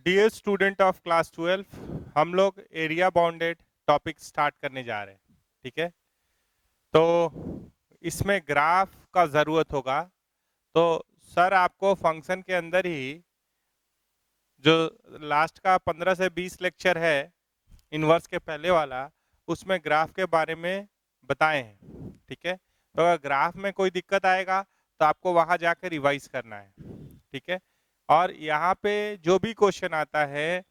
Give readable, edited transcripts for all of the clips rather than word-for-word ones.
Dear student of class 12, हम लोग area bounded topic start करने जा रहे हैं। ठीक है, तो इसमें ग्राफ का ज़रूरत होगा। तो सर आपको फंक्शन के अंदर ही जो लास्ट का 15 से 20 लेक्चर है इन्वर्स के पहले वाला, उसमें ग्राफ के बारे में बताए हैं। ठीक है, तो अगर ग्राफ में कोई दिक्कत आएगा तो आपको वहाँ जाकर रिवाइज करना है। ठीक है, और यहाँ पे जो भी क्वेश्चन आता है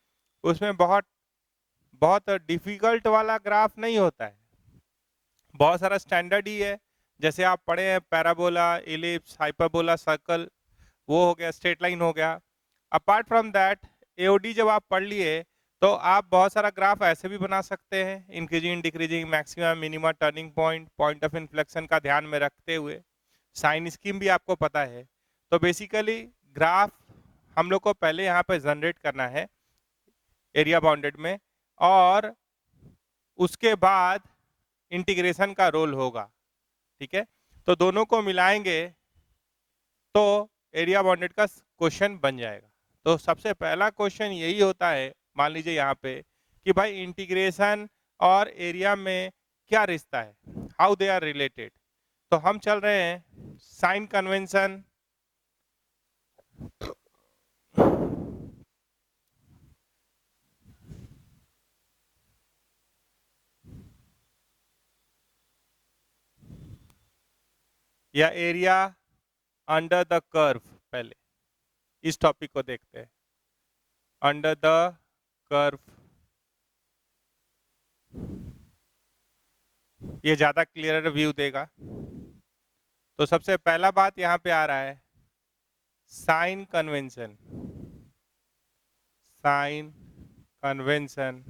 उसमें बहुत बहुत डिफिकल्ट वाला ग्राफ नहीं होता है, बहुत सारा स्टैंडर्ड ही है। जैसे आप पढ़े हैं पैराबोला, इलिप्स, हाइपरबोला, सर्कल, वो हो गया, स्ट्रेट लाइन हो गया। अपार्ट फ्रॉम दैट एओडी जब आप पढ़ लिए तो आप बहुत सारा ग्राफ ऐसे भी बना सकते हैं, increasing decreasing, maximum minimum, turning point, point of inflection का ध्यान में रखते हुए। साइन स्कीम भी आपको पता है। तो बेसिकली ग्राफ हम लोग को पहले यहाँ पे जनरेट करना है एरिया बाउंडेड में, और उसके बाद इंटीग्रेशन का रोल होगा। ठीक है, तो दोनों को मिलाएंगे तो एरिया बाउंडेड का क्वेश्चन बन जाएगा। तो सबसे पहला क्वेश्चन यही होता है, मान लीजिए यहाँ पे, कि भाई इंटीग्रेशन और एरिया में क्या रिश्ता है, हाउ दे आर रिलेटेड। तो हम चल रहे हैं साइन कन्वेंशन, या एरिया अंडर द कर्व। पहले इस टॉपिक को देखते हैं, अंडर द कर्व। ये ज्यादा क्लियर व्यू देगा। तो सबसे पहला बात यहाँ पे आ रहा है sign convention. Sign convention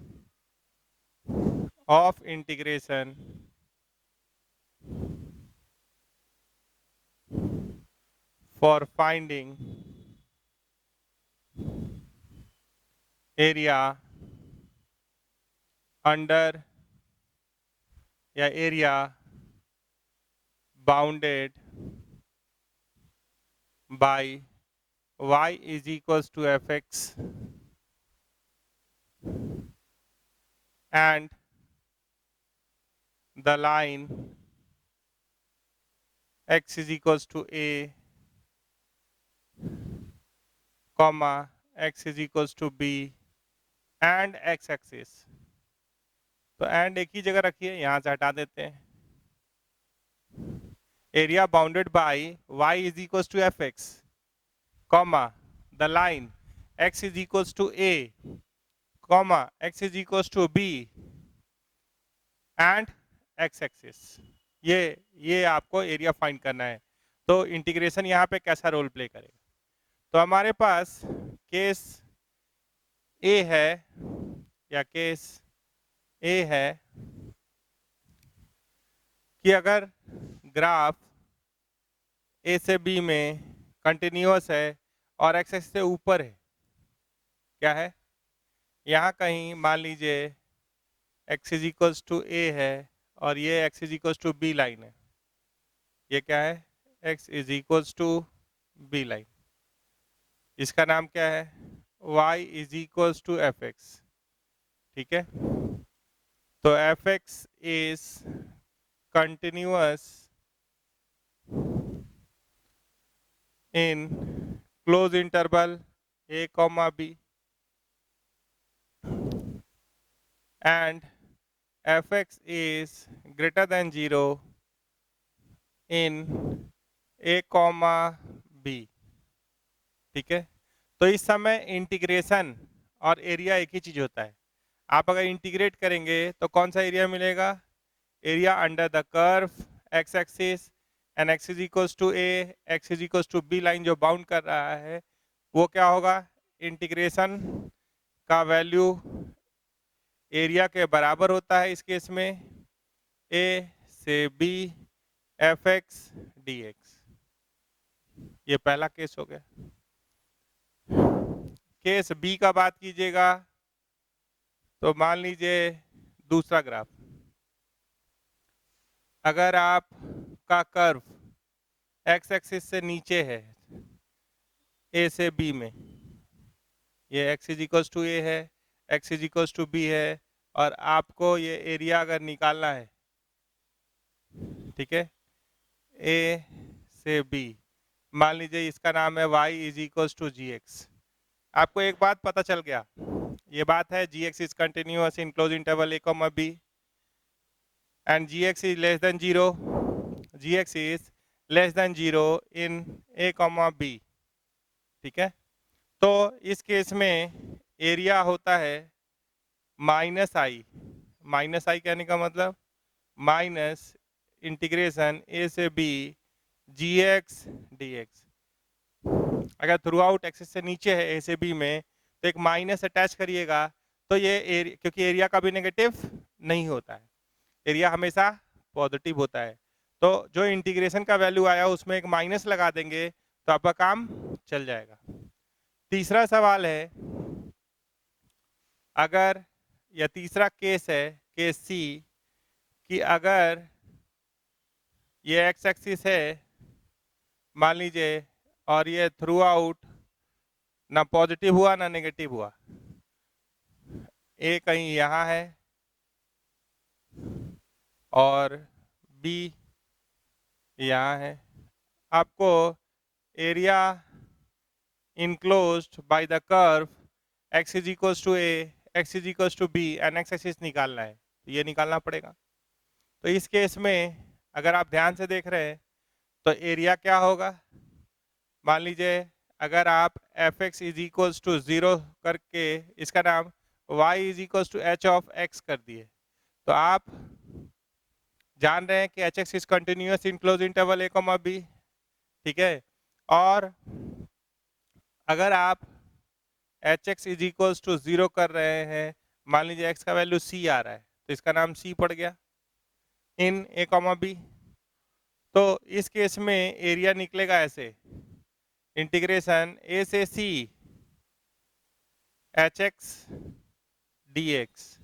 of integration for finding area under या area bounded by y is equals to fx and the line x is equals to a comma x is equals to b and x axis। तो and एक ही जगह रखिए, यहां से हटा देते हैं। Area bounded by y is equals to fx comma the line x is equals to a comma x is equals to b and x axis। ये आपको एरिया फाइंड करना है। तो इंटीग्रेशन यहाँ पे कैसा रोल प्ले करेगा। तो हमारे पास केस ए है, या केस ए है कि अगर ग्राफ ए से बी में कंटिन्यूअस है और एक्स एक्सिस से ऊपर है, क्या है, यहाँ कहीं मान लीजिए X is equals to A है और ये X is equals to B line है। ये क्या है, X is equals to B line. इसका नाम क्या है, y is equals to F X. ठीक है, तो F x is continuous in close interval a comma b and fx is greater than 0 in a comma b। ठीक है, तो इस समय इंटीग्रेशन और एरिया एक ही चीज होता है। आप अगर इंटीग्रेट करेंगे तो कौन सा एरिया मिलेगा, area under the curve X axis and X is equals to A, X is equals to B line जो बाउंड कर रहा है, वो क्या होगा, इंटीग्रेशन का वैल्यू एरिया के बराबर होता है। इस केस में ए से B F X D X. ये पहला केस हो गया। केस बी का बात कीजिएगा तो मान लीजिए दूसरा ग्राफ, अगर आप का कर्व एक्स एक्सिस से नीचे है ए से बी में, ये x is equals to A है, x is equals to B है, और आपको ये एरिया अगर निकालना है, ठीक है, ए से बी, मान लीजिए इसका नाम है y is equals to ji x. आपको एक बात पता चल गया, ये बात है g x is continuous in close interval A comma b and g x is less than zero, g x is less than zero in a comma B, ठीक है। तो इस केस में एरिया होता है माइनस आई कहने का मतलब माइनस इंटीग्रेशन ए से बी जी एक्स डी एक्स। अगर थ्रू आउट एक्सिस से नीचे है ए से बी में तो एक माइनस अटैच करिएगा, तो ये एरिया, क्योंकि एरिया कभी नेगेटिव नहीं होता है, एरिया हमेशा पॉजिटिव होता है, तो जो इंटीग्रेशन का वैल्यू आया उसमें एक माइनस लगा देंगे तो आपका काम चल जाएगा। तीसरा सवाल है, अगर या तीसरा केस है केस सी, कि अगर ये एक्स एक्सिस है मान लीजिए, और ये थ्रू आउट ना पॉजिटिव हुआ ना नेगेटिव हुआ, ए कहीं यहाँ है और बी यहाँ है, आपको area enclosed by the curve x is equals to A, x is equals to B and x axis निकालना है, तो ये निकालना पड़ेगा। तो इस केस में अगर आप ध्यान से देख रहे हैं तो एरिया क्या होगा, मान लीजिए अगर आप F x is equals to zero करके इसका नाम y is equals to H of X कर दिए, तो आप जान रहे हैं कि H X is continuous in close interval A comma B, ठीक है। और अगर आप H X is equals to zero कर रहे हैं, मान लीजिए x का वैल्यू c आ रहा है, तो इसका नाम c पड़ गया इन ए कॉमा बी। तो इस केस में एरिया निकलेगा ऐसे, इंटीग्रेशन ए से c H X D x,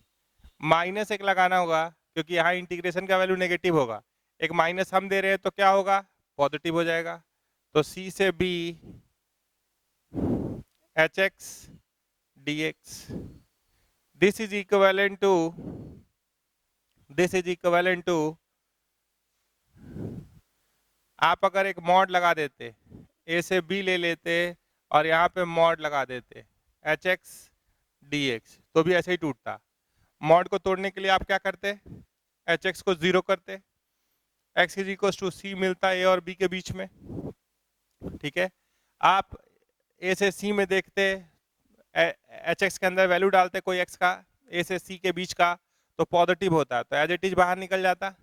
minus एक लगाना होगा क्योंकि यहाँ इंटीग्रेशन का वैल्यू नेगेटिव होगा, एक माइनस हम दे रहे हैं तो क्या होगा, पॉजिटिव हो जाएगा, तो c से b H X D X, this is equivalent to आप अगर एक मॉड लगा देते, ए से बी ले लेते और यहाँ पे मॉड लगा देते एच एक्स डी एक्स, तो भी ऐसे ही टूटता। मॉड को तोड़ने के लिए आप क्या करते, एच एक्स को ज़ीरो करते, एक्स इज इक्वल टू सी मिलता है ए और बी के बीच में, ठीक है। आप ए से सी में देखते, एच एक्स के अंदर वैल्यू डालते कोई एक्स का, ए से सी के बीच का, तो पॉजिटिव होता, तो एज इट इज बाहर निकल जाता।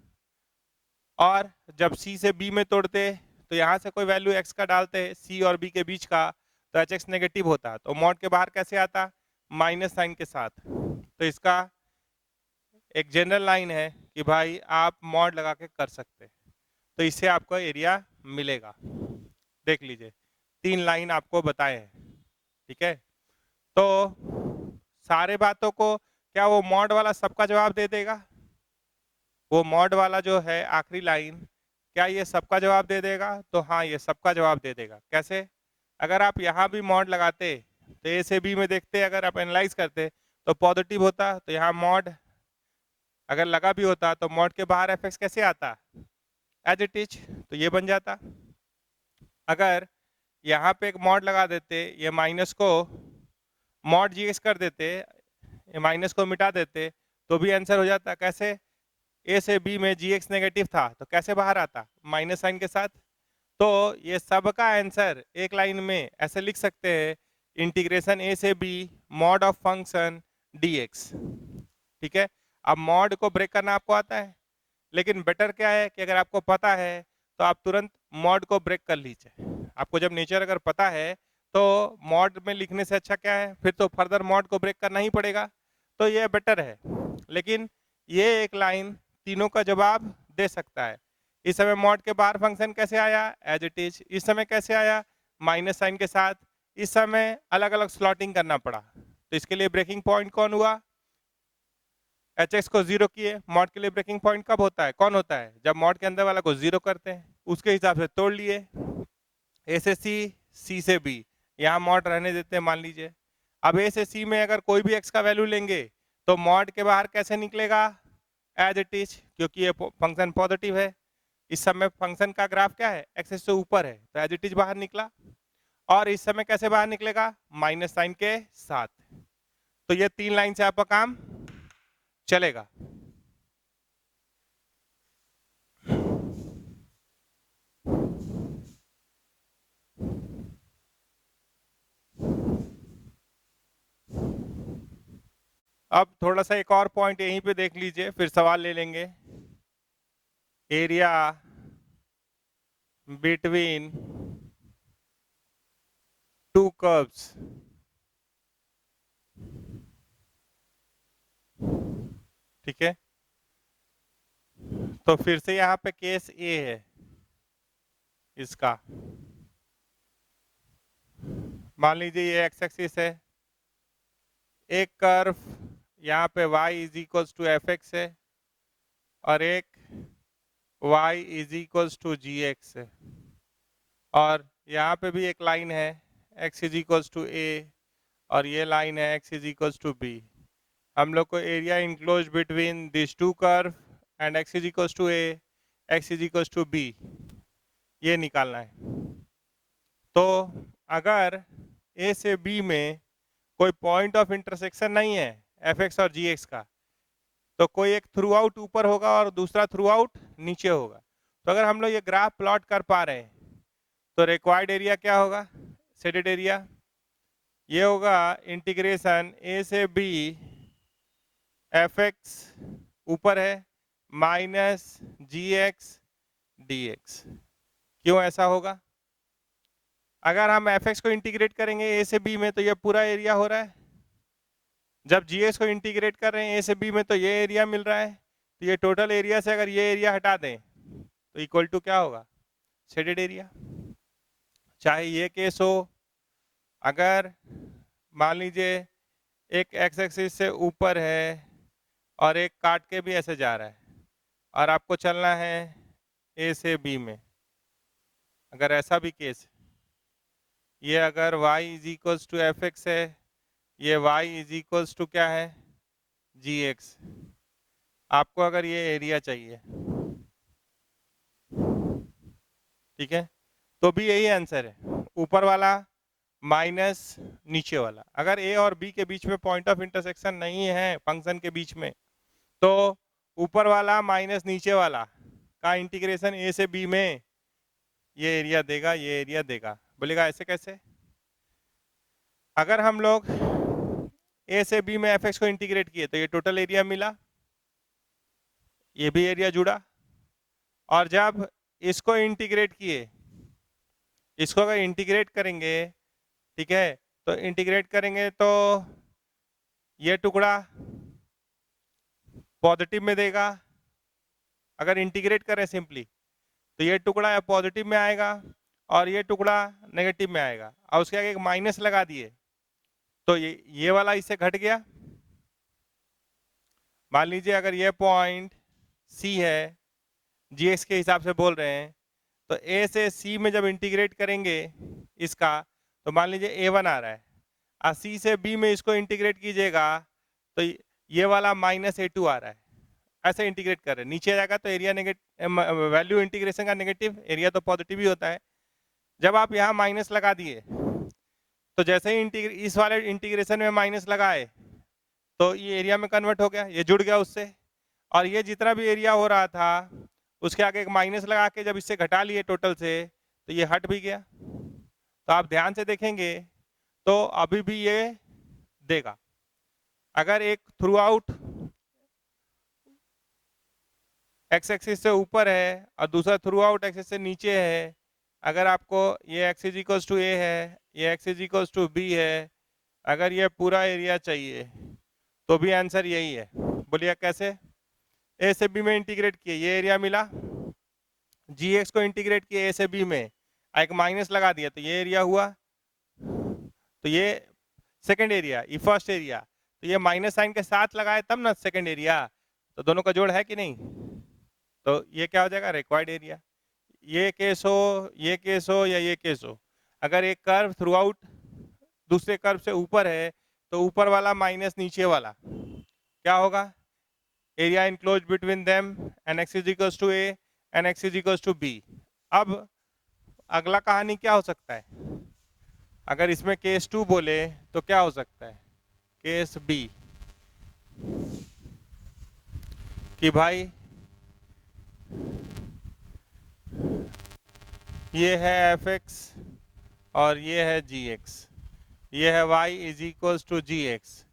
और जब सी से बी में तोड़ते तो यहाँ से कोई वैल्यू एक्स का डालते सी और बी के बीच का, तो एच एक्स नेगेटिव होता, तो मॉड के बाहर कैसे आता, माइनस साइन के साथ। तो इसका एक जनरल लाइन है कि भाई आप मॉड लगा के कर सकते, तो इससे आपको एरिया मिलेगा। देख लीजिए 3 लाइन आपको बताए हैं, ठीक है। तो सारे बातों को क्या वो मॉड वाला सबका जवाब दे देगा, वो मॉड वाला जो है आखिरी लाइन, क्या ये सबका जवाब दे देगा, तो हाँ ये सबका जवाब दे देगा। कैसे, अगर आप यहाँ भी मॉड लगाते तो ए से बी में देखते, अगर आप एनालाइज करते तो पॉजिटिव होता, तो यहाँ मॉड अगर लगा भी होता तो मॉड के बाहर एफ एक्स कैसे आता, एज इट इज, तो ये बन जाता। अगर यहाँ पे एक मॉड लगा देते, ये माइनस को मॉड जी एक्स कर देते, ये माइनस को मिटा देते, तो भी आंसर हो जाता। कैसे, ए से बी में जी एक्स नेगेटिव था तो कैसे बाहर आता, माइनस साइन के साथ। तो ये सब का आंसर एक लाइन में ऐसे लिख सकते हैं, इंटीग्रेशन ए से B mod of function D X, ठीक है। अब मॉड को ब्रेक करना आपको आता है, लेकिन बेटर क्या है कि अगर आपको पता है तो आप तुरंत मॉड को ब्रेक कर लीजिए। आपको जब नेचर अगर पता है तो मॉड में लिखने से अच्छा क्या है, फिर तो फर्दर मॉड को ब्रेक करना ही पड़ेगा, तो ये बेटर है। लेकिन ये एक लाइन तीनों का जवाब दे सकता है। इस समय मॉड के बाहर फंक्शन कैसे आया, एज इट इज। इस समय कैसे आया, माइनस साइन के साथ। इस समय अलग अलग स्लॉटिंग करना पड़ा, तो इसके लिए ब्रेकिंग पॉइंट कौन हुआ, एच एक्स को जीरो किए। मॉड के लिए ब्रेकिंग पॉइंट कब होता है, कौन होता है, जब मॉड के अंदर वाला को जीरो करते हैं, उसके हिसाब से तोड़ लिए। ए से सी, सी से बी, यहाँ मॉड रहने देते हैं मान लीजिए। अब ए से सी में अगर कोई भी एक्स का वैल्यू लेंगे तो मॉड के बाहर कैसे निकलेगा, एज इट इज, क्योंकि ये फंक्शन पॉजिटिव है। इस समय फंक्शन का ग्राफ क्या है, एक्सेस से ऊपर है, तो एज इट इज बाहर निकला। और इस समय कैसे बाहर निकलेगा, माइनस साइन के साथ। तो ये 3 लाइन से आपका काम चलेगा। अब थोड़ा सा एक और पॉइंट यहीं पे देख लीजिए, फिर सवाल ले लेंगे। एरिया बिटवीन टू कर्व्स, ठीक है। तो फिर से यहाँ पे केस ए है इसका। मान लीजिए ये एक्स एक्सिस है, एक कर्व यहाँ पे y is equals to F X है और एक y is equals to ji X है, और यहाँ पे भी एक लाइन है x is equals to A और ये लाइन है x is equals to B. हम लोग को area enclose between this two curve and x is equals to A, x is equals to B, ये निकालना है। तो अगर ए से बी में कोई पॉइंट ऑफ इंटरसेक्शन नहीं है एफ एक्स और जी एक्स का, तो कोई एक थ्रू आउट ऊपर होगा और दूसरा थ्रू आउट नीचे होगा। तो अगर हम लोग ये ग्राफ प्लॉट कर पा रहे हैं तो रिक्वायर्ड एरिया क्या होगा, शेडेड एरिया, ये होगा इंटीग्रेशन ए से बी एफ एक्स ऊपर है माइनस जी एक्स डी एक्स। क्यों ऐसा होगा, अगर हम एफ एक्स को इंटीग्रेट करेंगे ए से बी में तो ये पूरा एरिया हो रहा है, जब जी एक्स को इंटीग्रेट कर रहे हैं ए से बी में तो ये एरिया मिल रहा है। तो ये टोटल एरिया से अगर ये एरिया हटा दें तो इक्वल टू क्या होगा, शेडेड एरिया। चाहे ये केस हो, अगर मान लीजिए एक एक्स एक्सिस से ऊपर है और एक काट के भी ऐसे जा रहा है और आपको चलना है ए से बी में, अगर ऐसा भी केस, ये अगर y is equals to F X है, ये y इज इक्वल्स टू क्या है, जी एक्स, आपको अगर ये एरिया चाहिए, ठीक है, तो भी यही आंसर है, ऊपर वाला माइनस नीचे वाला। अगर ए और बी के बीच में पॉइंट ऑफ इंटरसेक्शन नहीं है फंक्शन के बीच में, तो ऊपर वाला माइनस नीचे वाला का इंटीग्रेशन ए से बी में ये एरिया देगा, ये एरिया देगा। बोलेगा ऐसे कैसे, अगर हम लोग ए से बी में एफ एक्स को इंटीग्रेट किए तो ये टोटल एरिया मिला, ये भी एरिया जुड़ा, और जब इसको इंटीग्रेट किए, इसको अगर इंटीग्रेट करेंगे, ठीक है, तो इंटीग्रेट करेंगे तो ये टुकड़ा पॉजिटिव में देगा, अगर इंटीग्रेट करें सिंपली तो ये टुकड़ा पॉजिटिव में आएगा और ये टुकड़ा नेगेटिव में आएगा, और उसके आगे एक माइनस लगा दिए तो ये वाला इससे घट गया। मान लीजिए अगर ये पॉइंट सी है, जी एक्स के हिसाब से बोल रहे हैं, तो ए से सी में जब इंटीग्रेट करेंगे इसका, तो मान लीजिए ए1 आ रहा है और सी से बी में इसको इंटीग्रेट कीजिएगा तो ये वाला माइनस ए2 आ रहा है। ऐसे इंटीग्रेट कर रहे हैं, नीचे जाएगा तो एरिया नेगेटिव, वैल्यू इंटीग्रेशन का नेगेटिव, एरिया तो पॉजिटिव ही होता है। जब आप यहाँ माइनस लगा दिए तो जैसे ही इस वाले इंटीग्रेशन में माइनस लगाए तो ये एरिया में कन्वर्ट हो गया, ये जुड़ गया उससे, और ये जितना भी एरिया हो रहा था उसके आगे एक माइनस लगा के जब इससे घटा लिए टोटल से तो ये हट भी गया। तो आप ध्यान से देखेंगे तो अभी भी ये देगा। अगर एक थ्रू आउट एक्स एक्सिस से ऊपर है और दूसरा थ्रू आउट एक्सिस से नीचे है, अगर आपको ये X is equals to A है, ये X is equals to B है, अगर ये पूरा एरिया चाहिए तो भी आंसर यही है। बोलिए कैसे, ए से बी में इंटीग्रेट किए ये एरिया मिला, जी एक्स को इंटीग्रेट किए ए से बी में, एक माइनस लगा दिया तो ये एरिया हुआ, तो ये सेकंड एरिया, ये फर्स्ट एरिया, तो ये माइनस साइन के साथ लगाए तब ना सेकंड एरिया, तो दोनों का जोड़ है कि नहीं, तो ये क्या हो जाएगा, रिक्वायर्ड एरिया। ये केस हो, ये केस हो या ये केस हो, अगर एक कर्व थ्रू आउट दूसरे कर्व से ऊपर है तो ऊपर वाला माइनस नीचे वाला क्या होगा, area enclose between them and X is equals to A and X is equals to B. अब अगला कहानी क्या हो सकता है, अगर इसमें केस 2 बोले तो क्या हो सकता है, केस बी कि भाई ये है एफ एक्स और ये है जी एक्स, ये है y is equals to ji X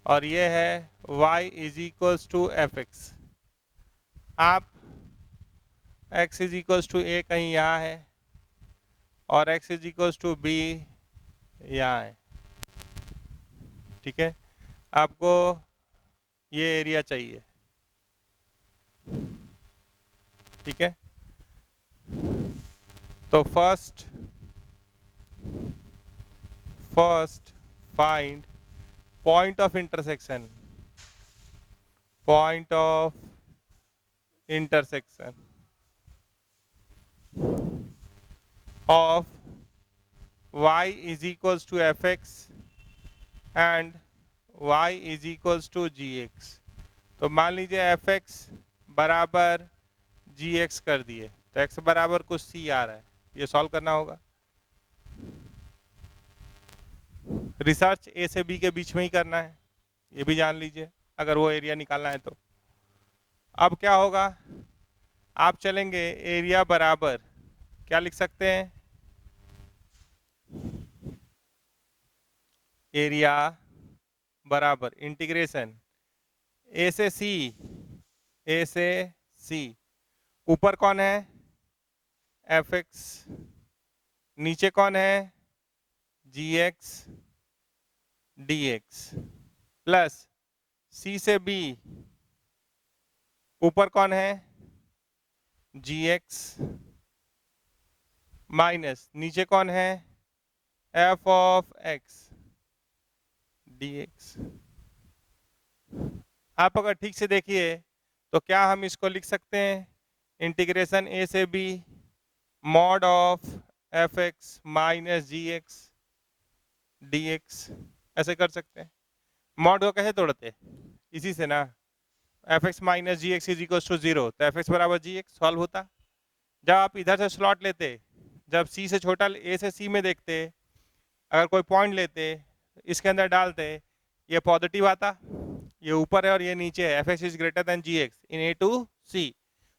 और ये है y is equals to F X. आप x is equals to A कहीं यहाँ है और x is equals to B यहाँ है, ठीक है। आपको ये एरिया चाहिए, ठीक है। तो first find point of intersection, point of intersection of y is equals to fx and y is equals to gx। तो मान लीजिए fx बराबर gx कर दिए तो x बराबर कुछ c आ रहा है, ये सॉल्व करना होगा। रिसर्च a से b के बीच में ही करना है, ये भी जान लीजिए अगर वो एरिया निकालना है तो। अब क्या होगा, आप चलेंगे एरिया बराबर क्या लिख सकते हैं, एरिया बराबर इंटीग्रेशन ए से सी, ऊपर कौन है एफ एक्स, नीचे कौन है g X D x, plus सी से बी, ऊपर कौन है जी एक्स, माइनस नीचे कौन है F of x D x. आप अगर ठीक से देखिए तो क्या हम इसको लिख सकते हैं, इंटीग्रेशन ए से B mod of F x minus ji X D X, ऐसे कर सकते हैं। मॉड को कैसे तोड़ते, इसी से ना, F x minus ji x is equal to 0 तो एफ एक्स बराबर जी एक्स सॉल्व होता। जब आप इधर से स्लॉट लेते, जब सी से छोटा ए से सी में देखते, अगर कोई पॉइंट लेते इसके अंदर डालते, ये पॉजिटिव आता, ये ऊपर है और ये नीचे है, f x is greater than g x in a to c,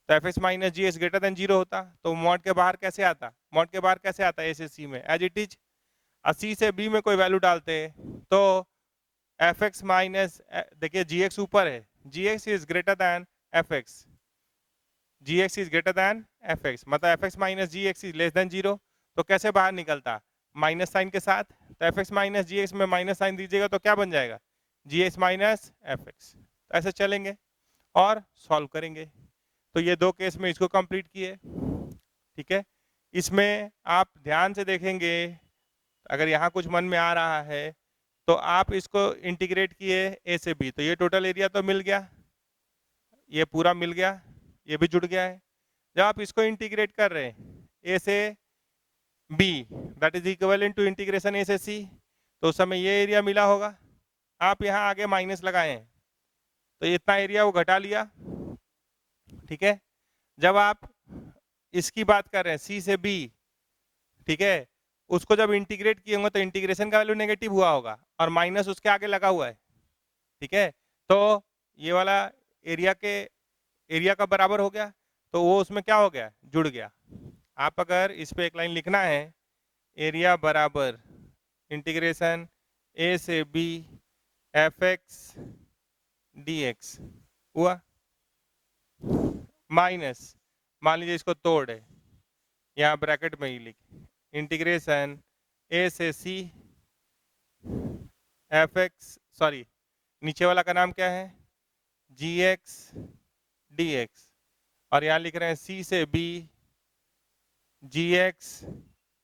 तो एफ एक्स माइनस जी एक्स ग्रेटर देन 0 होता। तो मॉड के बाहर कैसे आता, मॉड के बाहर कैसे आता ए से सी में एज इट इज, और सी से बी में कोई वैल्यू डालते तो एफ एक्स माइनस, देखिए जी एक्स ऊपर है, g x is greater than f x, g x is greater than f x, मतलब f x minus ji x is less than 0, तो कैसे बाहर निकलता माइनस साइन के साथ, तो एफ एक्स माइनस जी एक्स में माइनस साइन दीजिएगा तो क्या बन जाएगा जी एक्स माइनस एफ एक्स। तो ऐसे चलेंगे और सॉल्व करेंगे। तो ये दो केस में इसको कंप्लीट किए, ठीक है। इसमें आप ध्यान से देखेंगे, अगर यहाँ कुछ मन में आ रहा है तो आप इसको इंटीग्रेट किए ए से बी, तो ये टोटल एरिया तो मिल गया, ये पूरा मिल गया, ये भी जुड़ गया है। जब आप इसको इंटीग्रेट कर रहे हैं ए से b that is equivalent to integration ए से सी, तो उस समय ये एरिया मिला होगा। आप यहाँ आगे माइनस लगाए हैं तो इतना एरिया वो घटा लिया, ठीक है। जब आप इसकी बात कर रहे हैं सी से बी, ठीक है, उसको जब इंटीग्रेट किए होंगे तो इंटीग्रेशन का वैल्यू नेगेटिव हुआ होगा और माइनस उसके आगे लगा हुआ है, ठीक है। तो ये वाला एरिया का बराबर हो गया, तो वो उसमें क्या हो गया जुड़ गया। आप अगर इस पे एक लाइन लिखना है, एरिया बराबर इंटीग्रेशन ए से B F X D X हुआ, माइनस मान लीजिए इसको तोड़ है, यहाँ ब्रैकेट में ही लिख इंटीग्रेशन ए से सी एफ एक्स, सॉरी नीचे वाला का नाम क्या है जी एक्स डी एक्स, और यहाँ लिख रहे हैं सी से बी जी एक्स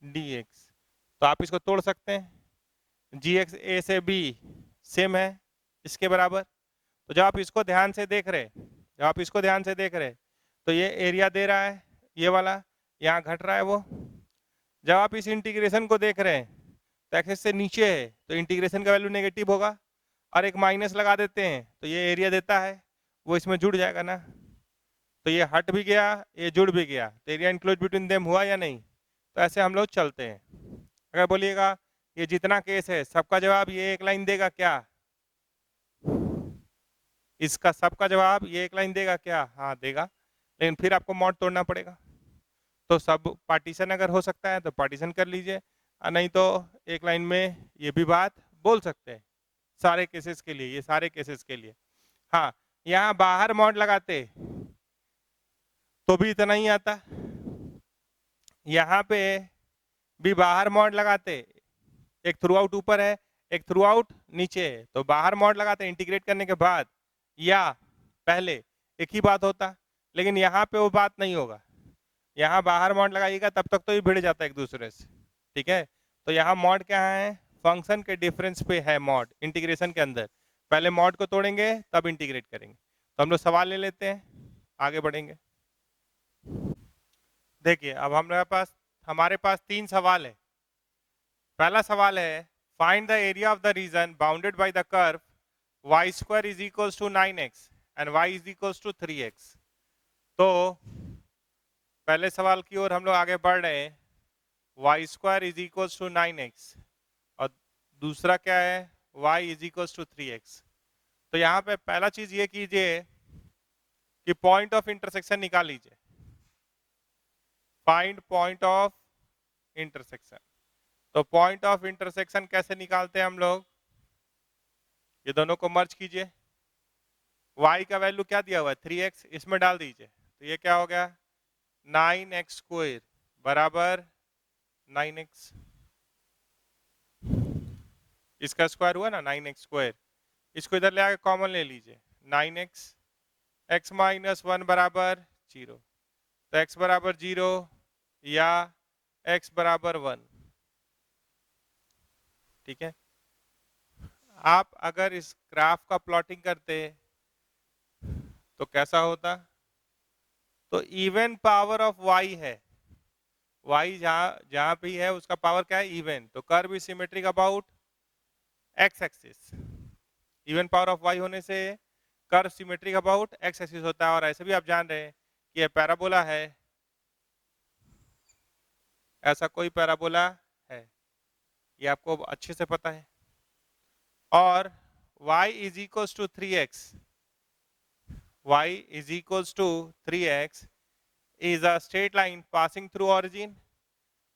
डी एक्स। तो आप इसको तोड़ सकते हैं, जी एक्स ए से बी सेम है इसके बराबर। तो जब आप इसको ध्यान से देख रहे, जब आप इसको ध्यान से देख रहे तो ये एरिया दे रहा है, ये वाला यहाँ घट रहा है वो। जब आप इस इंटीग्रेशन को देख रहे हैं तो एक्स से नीचे है तो इंटीग्रेशन का वैल्यू नेगेटिव होगा, और एक माइनस लगा देते हैं तो ये एरिया देता है, वो इसमें जुड़ जाएगा ना। तो ये हट भी गया, ये जुड़ भी गया, तो एरिया इंक्लूड बिटवीन देम हुआ या नहीं। तो ऐसे हम लोग चलते हैं। अगर बोलिएगा ये जितना केस है सबका जवाब ये एक लाइन देगा क्या, इसका सबका जवाब ये एक लाइन देगा क्या, हाँ देगा, लेकिन फिर आपको मॉड तोड़ना पड़ेगा। तो सब पार्टीशन अगर हो सकता है तो पार्टीशन कर लीजिए, और नहीं तो एक लाइन में ये भी बात बोल सकते हैं सारे केसेस के लिए, ये सारे केसेस के लिए। हाँ, यहाँ बाहर मॉड लगाते तो भी इतना ही आता, यहाँ पे भी बाहर मॉड लगाते, एक थ्रू आउट ऊपर है एक थ्रू आउट नीचे है, तो बाहर मॉड लगाते इंटीग्रेट करने के बाद या पहले, एक ही बात होता। लेकिन यहाँ पे वो बात नहीं होगा, यहाँ बाहर मॉड लगाइएगा तब तक तो ये भिड़ जाता है एक दूसरे से, ठीक है। तो यहाँ मॉड क्या है, फंक्शन के डिफरेंस पे है मॉड इंटीग्रेशन के अंदर, पहले मॉड को तोड़ेंगे तब इंटीग्रेट करेंगे। तो हम लोग सवाल ले लेते हैं, आगे बढ़ेंगे। देखिए अब हमारे पास 3 सवाल है। पहला सवाल है find the area of the region bounded by the curve y square is equals to 9x and y is equals to 3x। तो पहले सवाल की ओर हम लोग आगे बढ़ रहे हैं, y square is equals to 9x और दूसरा क्या है y is equals to 3x। तो यहाँ पे पहला चीज ये कीजिए कि पॉइंट ऑफ इंटरसेक्शन निकाल लीजिए, फाइंड पॉइंट ऑफ इंटरसेक्शन। तो पॉइंट ऑफ इंटरसेक्शन कैसे निकालते हैं हम लोग, ये दोनों को मर्ज कीजिए, y का वैल्यू क्या दिया हुआ है 3x, इसमें डाल दीजिए, तो ये क्या हो गया 9x स्क्वायर बराबर 9x, इसका स्क्वायर हुआ ना 9x स्क्वायर, इसको इधर ले आके कॉमन ले लीजिए 9x, x माइनस 1 बराबर 0, तो x बराबर 0 या x बराबर 1, ठीक है। आप अगर इस ग्राफ का प्लॉटिंग करते तो कैसा होता, तो इवन पावर ऑफ y है, y जहां भी है उसका पावर क्या है इवन, तो curve is symmetric about x axis, even power of y होने से curve symmetric about x axis होता है। और ऐसे भी आप जान रहे हैं कि ये पैराबोला है, ऐसा कोई पैराबोला है, ये आपको अच्छे से पता है। और y is equals to 3x, y is equals to 3x is a straight line passing through origin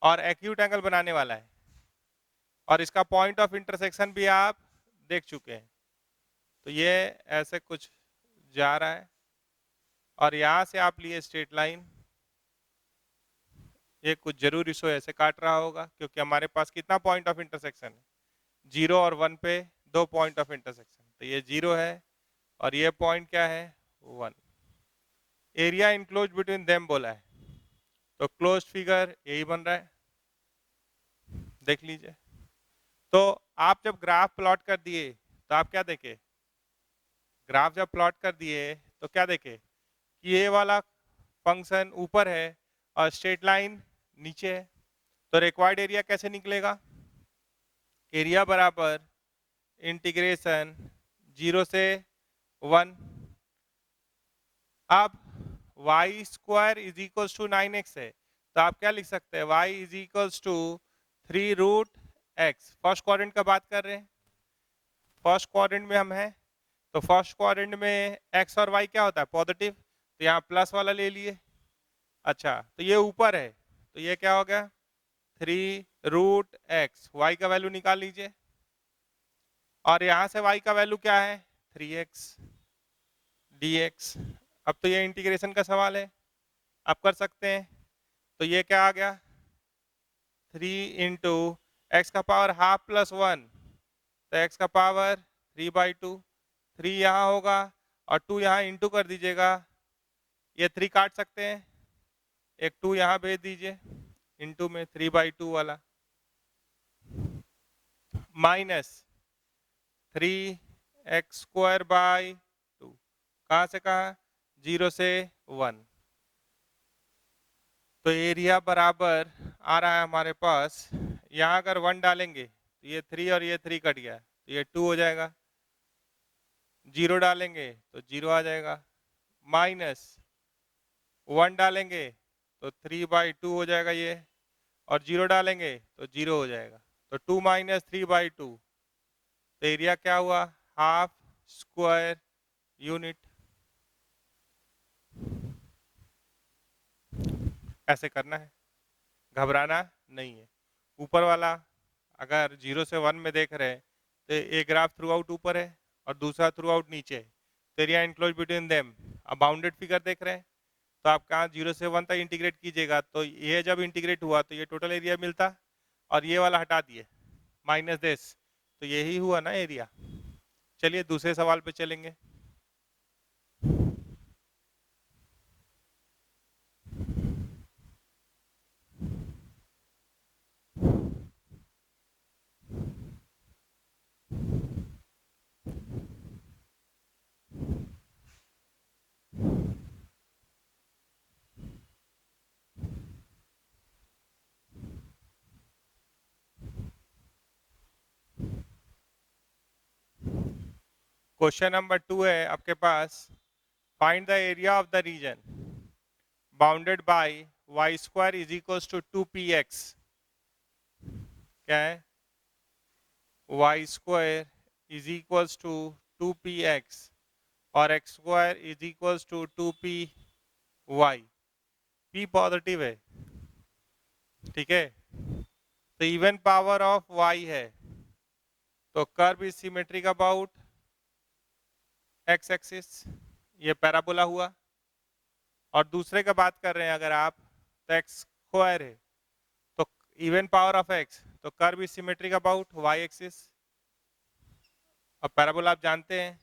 और एक्यूट एंगल बनाने वाला है, और इसका पॉइंट ऑफ इंटरसेक्शन भी आप देख चुके हैं। तो ये ऐसे कुछ जा रहा है और यहाँ से आप लिए स्ट्रेट लाइन, ये कुछ जरूर इसको ऐसे काट रहा होगा क्योंकि हमारे पास कितना पॉइंट ऑफ इंटरसेक्शन है 0 और 1 पे 2 पॉइंट ऑफ इंटरसेक्शन, तो ये 0 है और ये पॉइंट क्या है 1। एरिया इनक्लोज बिटवीन देम बोला है, तो क्लोज फिगर यही बन रहा है, देख लीजिए। तो आप जब ग्राफ प्लॉट कर दिए तो आप क्या देखे, ग्राफ जब प्लॉट कर दिए तो क्या देखे कि ये वाला फंक्शन ऊपर है और स्ट्रेट लाइन नीचे है, तो रिक्वायर्ड एरिया कैसे निकलेगा, एरिया बराबर इंटीग्रेशन 0 से 1। अब y square is equals to 9x है, तो आप क्या लिख सकते हैं y is equals to 3 root x। First quadrant का बात कर रहे हैं, फर्स्ट क्वाड्रेंट में हम हैं, तो फर्स्ट क्वाड्रेंट में x और y क्या होता है पॉजिटिव, तो यहाँ प्लस वाला ले लिए। अच्छा, तो ये ऊपर है तो ये क्या हो गया 3 रूट x, y का वैल्यू निकाल लीजिए, और यहाँ से y का वैल्यू क्या है 3x dx। अब तो ये इंटीग्रेशन का सवाल है, आप कर सकते हैं। तो ये क्या आ गया 3 इंटू एक्स का पावर हाफ प्लस 1, तो x का पावर 3/2, 3 यहाँ होगा और 2 यहाँ इंटू कर दीजिएगा, ये 3 काट सकते हैं, एक 2 यहाँ भेज दीजिए इंटू में 3/2 वाला, माइनस 3x स्क्वायर बाई 2, कहाँ से कहाँ 0 से 1। तो एरिया बराबर आ रहा है हमारे पास, यहाँ अगर 1 डालेंगे तो ये 3 और ये 3 कट गया तो ये 2 हो जाएगा, 0 डालेंगे तो 0 आ जाएगा, माइनस 1 डालेंगे तो 3/2 हो जाएगा ये, और 0 डालेंगे तो 0 हो जाएगा। तो 2 माइनस 3/2, तो एरिया क्या हुआ, हाफ स्क्वायर यूनिट। ऐसे करना है, घबराना नहीं है। ऊपर वाला अगर 0 से 1 में देख रहे हैं तो एक ग्राफ थ्रू आउट ऊपर है और दूसरा थ्रू आउट नीचे है, तो एरिया इनक्लोज बिटवीन देम। अब बाउंडेड फिगर देख रहे हैं तो आप कहाँ 0 से 1 तक इंटीग्रेट कीजिएगा, तो ये जब इंटीग्रेट हुआ तो ये टोटल एरिया मिलता, और ये वाला हटा दिए माइनस दिस, तो यही हुआ ना एरिया। चलिए दूसरे सवाल पे चलेंगे। क्वेश्चन नंबर 2 है आपके पास, find the area of the region bounded by y square is equal to 2px। क्या है, y square is equal to 2px और x square is equal to 2py। p positive है, ठीक है, तो इवन पावर ऑफ y है, तो curve is symmetric about x axis, ये पैराबोला हुआ। और दूसरे का बात कर रहे हैं अगर आप, तो एक्स स्क्वायर है तो इवन पावर ऑफ एक्स, तो curve is symmetric about Y axis. अब पैराबोला आप जानते हैं,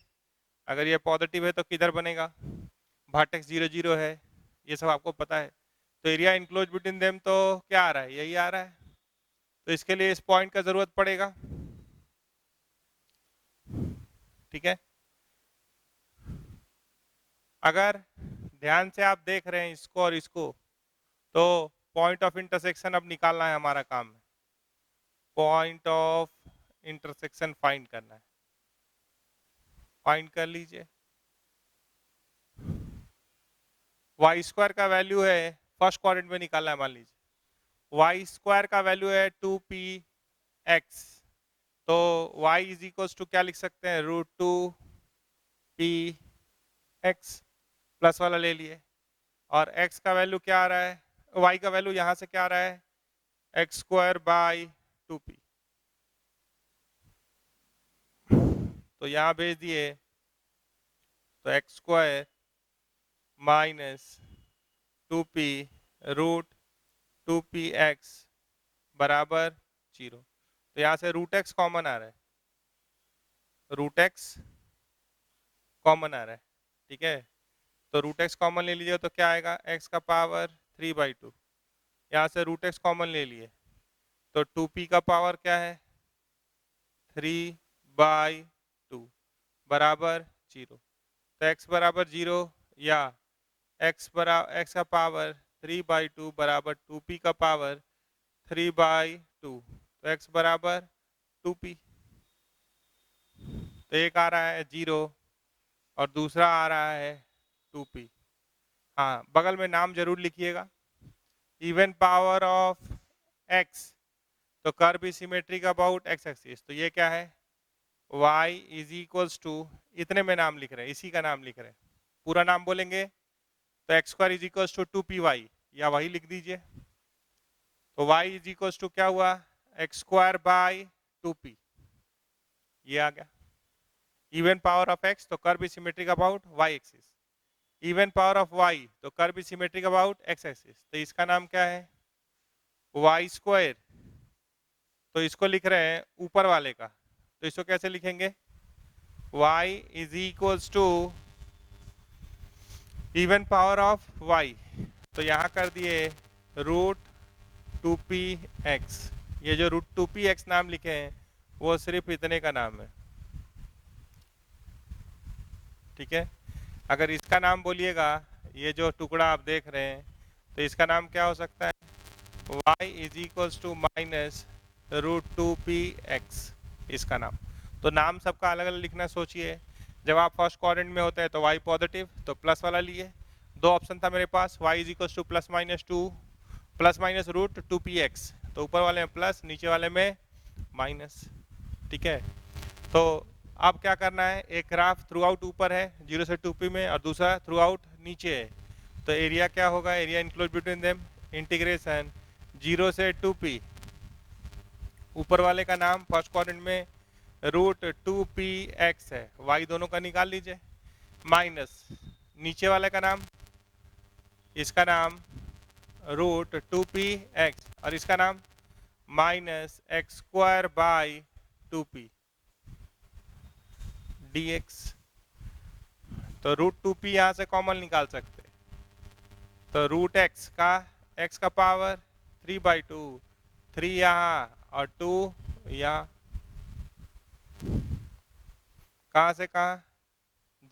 अगर ये पॉजिटिव है तो किधर बनेगा, वर्टेक्स 0 0 है, ये सब आपको पता है। तो एरिया इनक्लोज बिटवीन देम तो क्या आ रहा है, यही आ रहा है, तो इसके लिए इस पॉइंट का जरूरत पड़ेगा, ठीक है। अगर ध्यान से आप देख रहे हैं इसको और इसको, तो पॉइंट ऑफ इंटरसेक्शन अब निकालना है हमारा काम है, पॉइंट ऑफ इंटरसेक्शन फाइंड करना है, फाइंड कर लीजिए। वाई स्क्वायर का वैल्यू है, फर्स्ट क्वाड्रेंट में निकालना है, मान लीजिए वाई स्क्वायर का वैल्यू है 2px, तो y इज इक्वल टू क्या लिख सकते हैं, √2px, प्लस वाला ले लिए, और x का वैल्यू क्या आ रहा है, y का वैल्यू यहाँ से क्या आ रहा है, एक्स स्क्वायर बाई 2p, तो यहाँ भेज दिए, तो x square minus 2p √2px बराबर 0। तो यहाँ से √x कॉमन आ रहा है, √x कॉमन आ रहा है, ठीक है, तो √x कॉमन ले लीजिए तो क्या आएगा, x का पावर 3/2, यहाँ से √x कॉमन ले लिए तो 2p का पावर क्या है 3/2 बराबर 0, तो x बराबर 0 या x का पावर 3/2 बराबर 2p का पावर 3/2, तो x बराबर 2p। तो एक आ रहा है 0 और दूसरा आ रहा है 2p। हाँ, बगल में नाम जरूर लिखिएगा, इवन पावर ऑफ x, तो curve is symmetric about x axis, तो ये क्या है, y इज इक्वल्स टू, इतने में नाम लिख रहे हैं, इसी का नाम लिख रहे हैं, पूरा नाम बोलेंगे तो x square is equals to 2py, या वही लिख दीजिए, तो y इज इक्वल्स टू क्या हुआ, एक्स स्क्वायर बाई 2p, ये आ गया। इवन पावर ऑफ x, तो curve is symmetric about y axis, even power of y, तो curve is symmetric about x axis, तो इसका नाम क्या है, y स्क्वायर, तो इसको लिख रहे हैं ऊपर वाले का, तो इसको कैसे लिखेंगे, y is equals to even power of y, तो यहाँ कर दिए √2px, ये जो √2px नाम लिखे हैं वो सिर्फ इतने का नाम है, ठीक है। अगर इसका नाम बोलिएगा, ये जो टुकड़ा आप देख रहे हैं, तो इसका नाम क्या हो सकता है, y is equals to minus √2px इसका नाम। तो नाम सबका अलग अलग लिखना सोचिए। जब आप फर्स्ट क्वाड्रेंट में होते हैं तो y पॉजिटिव, तो प्लस वाला लिए। दो ऑप्शन था मेरे पास, y is equal two plus minus √2px, तो ऊपर वाले में प्लस, नीचे वाले में माइनस। ठीक है, तो अब क्या करना है, एक ग्राफ थ्रू आउट ऊपर है 0 से 2p में और दूसरा थ्रू आउट नीचे है, तो एरिया क्या होगा, area include between them integration 0 से 2p, ऊपर वाले का नाम फर्स्ट क्वाड्रेंट में √2px है, y दोनों का निकाल लीजिए, माइनस नीचे वाले का नाम, इसका नाम √2px और इसका नाम माइनस x² / 2p dx। तो √2p यहाँ से कॉमन निकाल सकते, तो √x का पावर 3/2, 3 यहाँ और 2 यहाँ, कहाँ से कहाँ,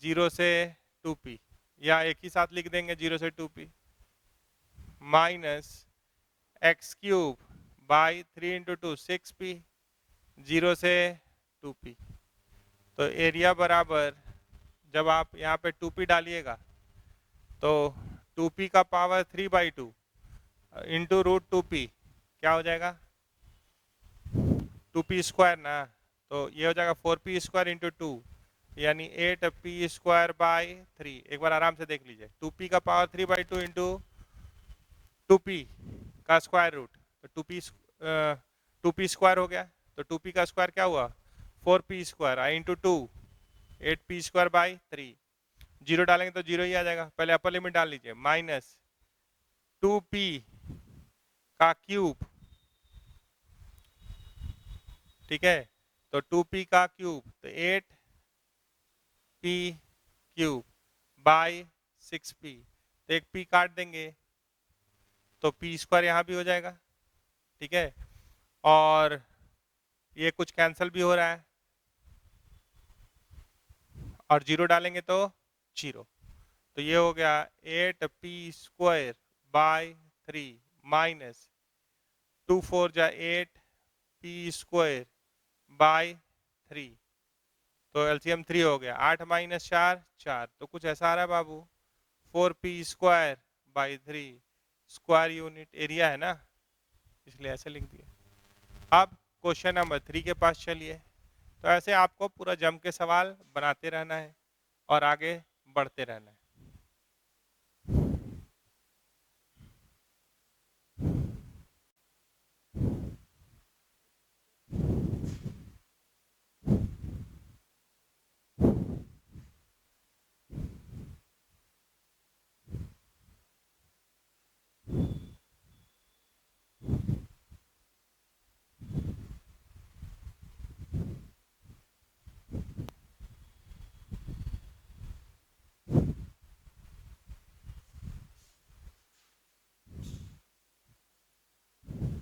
0 से 2p, या एक ही साथ लिख देंगे 0 से 2p, माइनस x³ / 3 × 2 6p, 0 से 2p। तो एरिया बराबर, जब आप यहाँ पे 2p डालिएगा तो 2p का पावर 3/2 इंटू √2p क्या हो जाएगा, 2p² ना, तो ये हो जाएगा 4p² इंटू 2 यानी 8p² / 3। एक बार आराम से देख लीजिए, 2p का पावर 3/2 इंटू 2p का स्क्वायर रूट, तो 2p² हो गया, तो 2p का स्क्वायर क्या हुआ 4p² इंटू 2 8p² / 3, 0 डालेंगे तो 0 ही आ जाएगा, पहले अपर लिमिट डाल लीजिए, माइनस 2p का क्यूब, ठीक है, तो 2p का क्यूब तो 8p³ / 6p, तो एक p काट देंगे तो p² यहाँ भी हो जाएगा, ठीक है, और ये कुछ कैंसिल भी हो रहा है और 0 डालेंगे तो 0, तो ये हो गया 8p² / 3 माइनस 2 4 जा 8p² / 3, तो एलसीएम 3 हो गया, 8 - 4 4, तो कुछ ऐसा आ रहा है बाबू, 4p² / 3 स्क्वायर यूनिट एरिया है ना, इसलिए ऐसे लिख दिया। अब क्वेश्चन नंबर 3 के पास चलिए। तो ऐसे आपको पूरा जम के सवाल बनाते रहना है और आगे बढ़ते रहना है।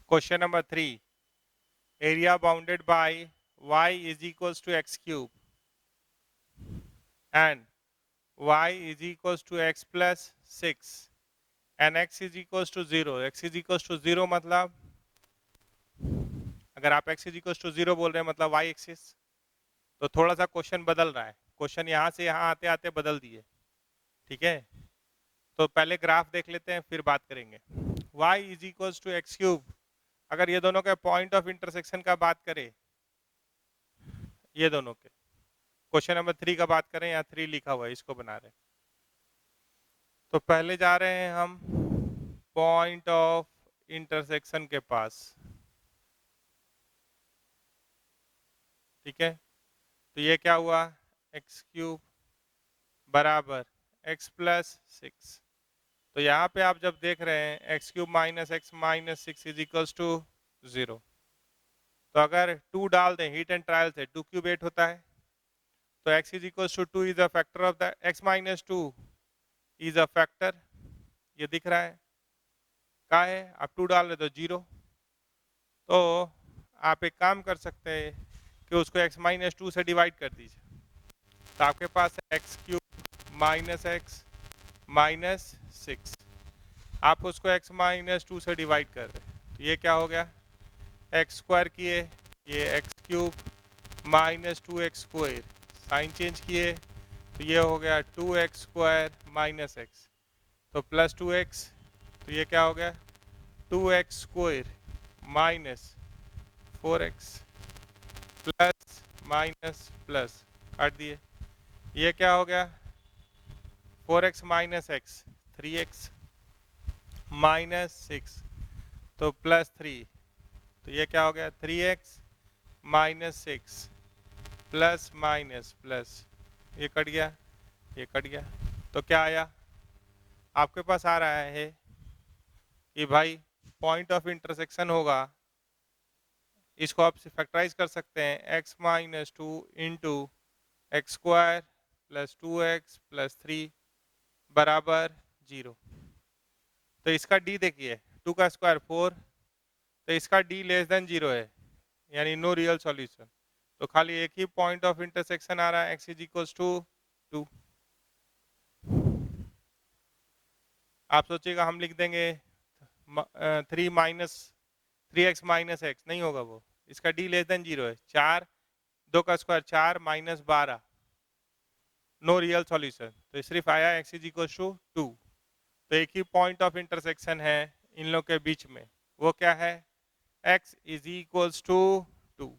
Question number 3. Area bounded by y is equals to x³ and y is equals to x plus 6 and x is equals to 0. x is equals to 0 मतलब, अगर आप x is equals to 0 बोल रहे हैं मतलब y एक्सिस, तो थोड़ा सा क्वेश्चन बदल रहा है, क्वेश्चन यहाँ से यहाँ आते आते बदल दिए, ठीक है, तो पहले ग्राफ देख लेते हैं फिर बात करेंगे। y is equals to x³, अगर ये दोनों के पॉइंट ऑफ इंटरसेक्शन का बात करें, ये दोनों के, क्वेश्चन नंबर 3 का बात करें, यहाँ 3 लिखा हुआ है, इसको बना रहे हैं, तो पहले जा रहे हैं हम पॉइंट ऑफ इंटरसेक्शन के पास, ठीक है, तो ये क्या हुआ, x³ बराबर x plus 6, तो यहाँ पे आप जब देख रहे हैं x³ - x - 6 is equals to 0, तो अगर 2 डाल दें हीट एंड ट्रायल से 2³ 8 होता है, तो x is equals to 2 is a factor of the x - 2 is a factor, ये दिख रहा है, क्या है, आप 2 डाल रहे तो 0, तो आप एक काम कर सकते हैं कि उसको x - 2 से डिवाइड कर दीजिए, तो आपके पास x³ - x - 6, आप उसको x - 2 से डिवाइड कर रहे हैं, तो ये क्या हो गया, एक्स स्क्वायर किए, ये X cube minus 2x square, sign change किए तो ये हो गया 2x स्क्वायर माइनस एक्स, तो प्लस 2x, तो ये क्या हो गया 2x square minus 4x plus minus plus काट दिए, ये क्या हो गया 4x minus x 3x minus 6, तो प्लस 3, तो ये क्या हो गया 3x minus 6 plus minus plus, ये कट गया, ये कट गया, तो क्या आया आपके पास आ रहा है कि भाई पॉइंट ऑफ इंटरसेक्शन होगा, इसको आप फैक्टराइज कर सकते हैं x minus 2 into x square plus 2x plus 3 बराबर 0। तो इसका d देखिए 2 का स्क्वायर 4, तो इसका d लेस देन 0 है, यानी नो रियल सॉल्यूशन, तो खाली एक ही पॉइंट ऑफ इंटरसेक्शन आ रहा है x इज इक्वल्स टू 2। आप सोचिएगा हम लिख देंगे 3x माइनस एक्स, नहीं होगा वो, इसका d लेस देन 0 है, 4 2 का square 4 minus 12, no real solution, तो सिर्फ आया x इज इक्वल टू 2। तो एक ही पॉइंट ऑफ इंटरसेक्शन है इन लोग के बीच में, वो क्या है x इज इक्वल्स टू 2।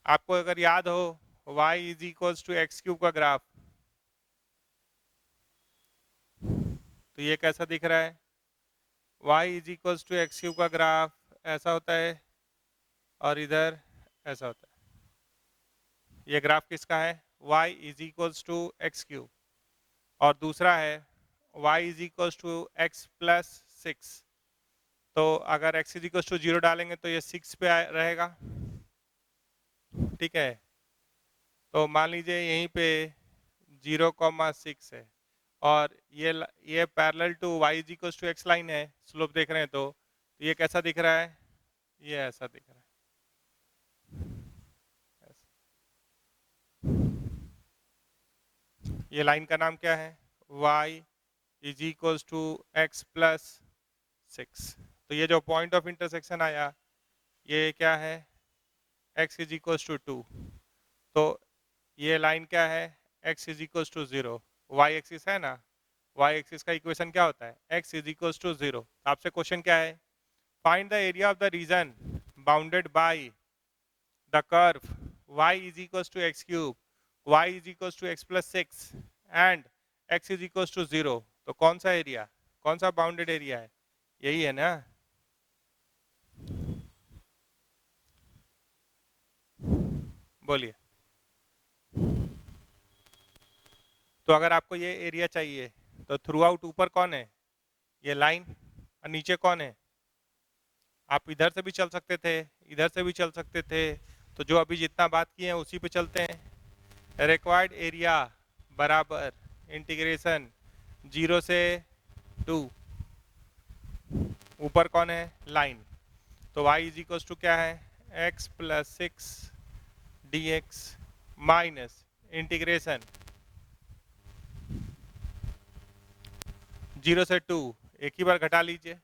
आपको अगर याद हो y is equals to X cube का ग्राफ, तो ये कैसा दिख रहा है y is equals to X cube का ग्राफ ऐसा होता है और इधर ऐसा होता है। ये ग्राफ किसका है y is equals to X cube, और दूसरा है y is equals to X plus 6। तो अगर x इज इक्वल्स टू 0 डालेंगे तो ये 6 पे रहेगा, ठीक है। तो मान लीजिए यहीं पे 0,6 है और ये parallel to y is equals to X line है, स्लोप देख रहे हैं तो ये कैसा दिख रहा है, ये ऐसा दिख रहा है, ये लाइन का नाम क्या है y is equals to X plus 6। तो ये जो पॉइंट ऑफ इंटरसेक्शन आया ये क्या है x इज इक्वल्स टू 2, तो ये लाइन क्या है x is equals to 0, y axis है ना, y एक्सिस का इक्वेशन क्या होता है x इज इक्वल्स टू 0। आपसे क्वेश्चन क्या है find the area of the region bounded by the curve y is equals to X cube, y is equals to X plus 6 and x is equals to 0। तो कौन सा area, कौन सा bounded area है, यही है ना। बोलिए, तो अगर आपको ये एरिया चाहिए तो थ्रू आउट ऊपर कौन है ये लाइन, और नीचे कौन है, आप इधर से भी चल सकते थे इधर से भी चल सकते थे, तो जो अभी जितना बात किए हैं उसी पे चलते हैं। रिक्वायर्ड एरिया बराबर इंटीग्रेशन 0 से 2, ऊपर कौन है लाइन, तो y इज इक्वल टू क्या है x plus 6 dx minus integration 0 से 2, एक ही बार घटा लीजिए,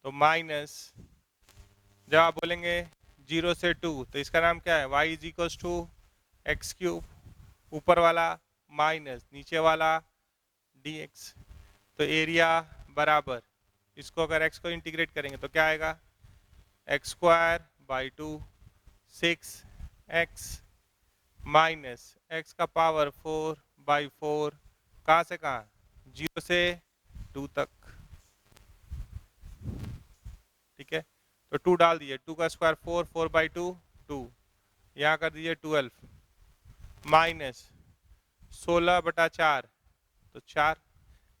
तो माइनस, जब आप बोलेंगे 0 से 2 तो इसका नाम क्या है y is equal to X cube, ऊपर वाला माइनस नीचे वाला dx, तो एरिया बराबर, इसको अगर x को इंटीग्रेट करेंगे तो क्या आएगा x square by 2 6x minus x का पावर 4 बाई 4, कहाँ से कहाँ 0 से 2 तक, ठीक है। तो 2 डाल दीजिए, 2 का स्क्वायर 4, 4 बाई 2 2, यहाँ कर दीजिए 12 माइनस 16/4, तो 4,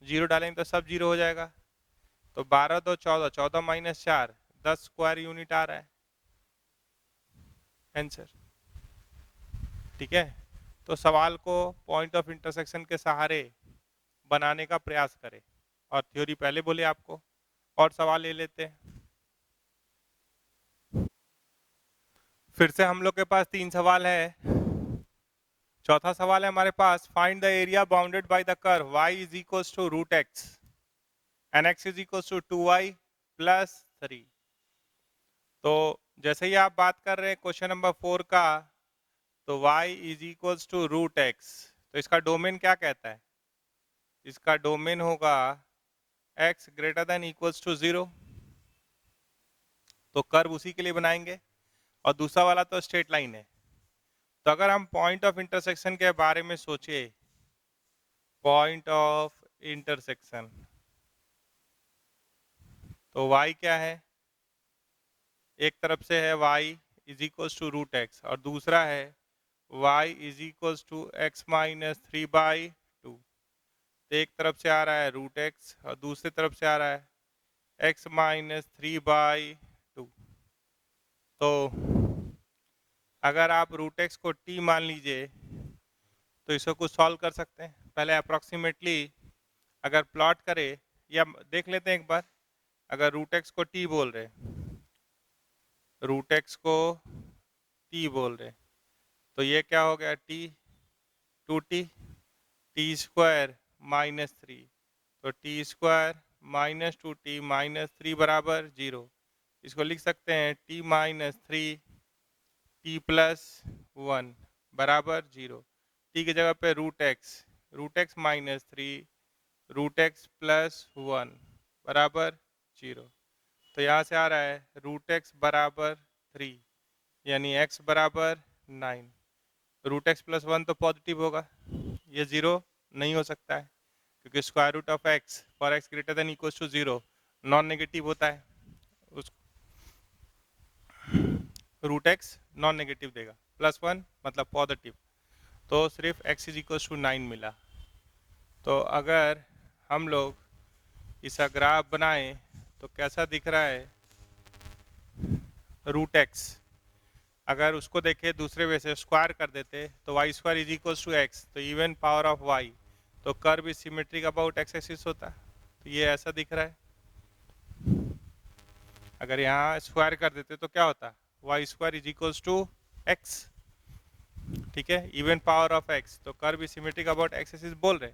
0 डालेंगे तो सब 0 हो जाएगा, तो 12 2 14, 14 माइनस 4 10 स्क्वायर यूनिट आ रहा है आंसर, ठीक है। तो सवाल को पॉइंट ऑफ इंटरसेक्शन के सहारे बनाने का प्रयास करें, और थ्योरी पहले बोले आपको, और सवाल ले लेते हैं। फिर से हम लोग के पास 3 सवाल है। चौथा सवाल है हमारे पास find the area bounded by the curve y is equals to root x and x is equals to 2y plus 3। तो जैसे ही आप बात कर रहे हैं क्वेश्चन नंबर 4 का, तो y is equals to root X, तो इसका डोमेन क्या कहता है? इसका डोमेन होगा x greater than equals to 0, तो कर्व उसी के लिए बनाएंगे, और दूसरा वाला तो स्ट्रेट लाइन है। तो अगर हम पॉइंट ऑफ इंटरसेक्शन के बारे में सोचे, पॉइंट ऑफ इंटरसेक्शन, तो y क्या है? एक तरफ से है y is equals to root X, और दूसरा है y is equals to x minus 3/2। तो एक तरफ से आ रहा है रूट एक्स और दूसरी तरफ से आ रहा है एक्स माइनस 3/2। तो अगर आप रूट एक्स को t मान लीजिए, तो इसको कुछ सॉल्व कर सकते हैं। पहले अप्रॉक्सीमेटली अगर प्लॉट करें, या देख लेते हैं एक बार, अगर रूट एक्स को t बोल रहे, रूट एक्स को t बोल रहे, तो ये क्या हो गया? t 2t, T square minus 3, तो T square minus 2t minus 3 बराबर 0। इसको लिख सकते हैं t माइनस 3 t प्लस 1 बराबर 0। t की जगह पे root x minus 3 root x plus 1 बराबर 0। तो यहाँ से आ रहा है रूट एक्स बराबर 3, यानी x बराबर 9। रूट एक्स प्लस 1 तो पॉजिटिव होगा, ये 0 नहीं हो सकता है, क्योंकि square root of x for x greater than equals to 0 non negative होता है, उस रूट एक्स नॉन नेगेटिव देगा, प्लस 1 मतलब पॉजिटिव, तो सिर्फ x इज इक्वल्स टू 9 मिला। तो अगर हम लोग इसका ग्राफ बनाएं तो कैसा दिख रहा है? रूट एक्स अगर उसको देखे दूसरे वे से स्क्वायर कर देते तो y square is equals to x, तो इवन पावर ऑफ वाई, तो curve is symmetric about x axis होता। तो ये ऐसा दिख रहा है। अगर यहाँ स्क्वायर कर देते तो क्या होता? Y square is equals to x, ठीक है, इवन पावर ऑफ एक्स, तो curve is symmetric about x axis बोल रहे,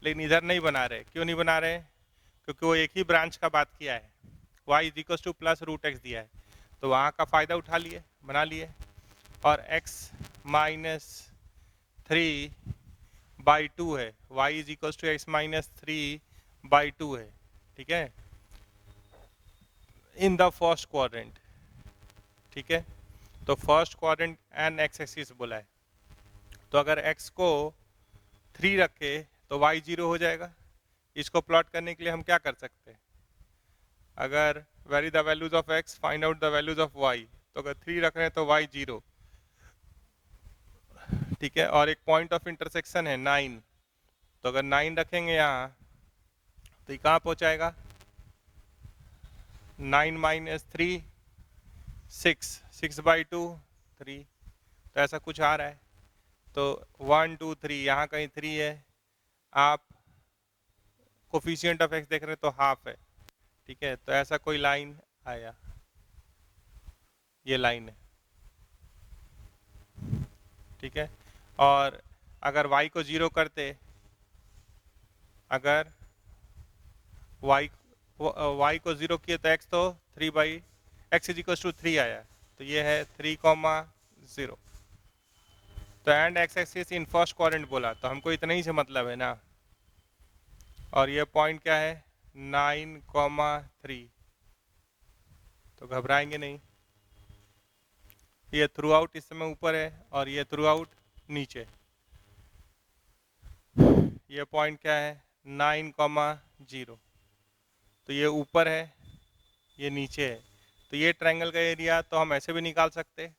लेकिन इधर नहीं बना रहे। क्यों नहीं बना रहे? क्योंकि वो एक ही ब्रांच का बात किया है, y is equals to plus root x दिया है, तो वहाँ का फ़ायदा उठा लिए, बना लिए। और x माइनस 3/2 है, y is equals to x minus 3/2 है, ठीक है, इन द फर्स्ट क्वाड्रेंट, ठीक है। तो first quadrant and x axis बोला है, तो अगर x को 3 रखे तो y 0 हो जाएगा। इसको प्लॉट करने के लिए हम क्या कर सकते हैं? अगर very the values of x find out the values of y, तो अगर 3 रख रहे हैं तो y 0, ठीक है। और एक पॉइंट ऑफ इंटरसेक्शन है 9, तो अगर 9 रखेंगे यहाँ तो ये कहाँ पहुँचाएगा? 9 माइनस 3 6/2 3, तो ऐसा कुछ आ रहा है। तो 1 2 3 यहाँ कहीं 3 है, आप कोफिशिएंट ऑफ एक्स देख रहे हैं तो हाफ है, ठीक है। तो ऐसा कोई लाइन आया, ये लाइन है, ठीक है। और अगर y को 0 करते, अगर y को 0 किए तो x तो 3/x इज इक्वल टू 3 आया, तो ये है 3,0। तो and x axis in first quadrant बोला, तो हमको इतना ही से मतलब है ना। और ये पॉइंट क्या है? 9,3, तो घबराएंगे नहीं, ये थ्रू आउट इस समय ऊपर है और ये थ्रू आउट नीचे। ये पॉइंट क्या है? 9,0, तो ये ऊपर है, ये नीचे है। तो ये ट्रायंगल का एरिया तो हम ऐसे भी निकाल सकते,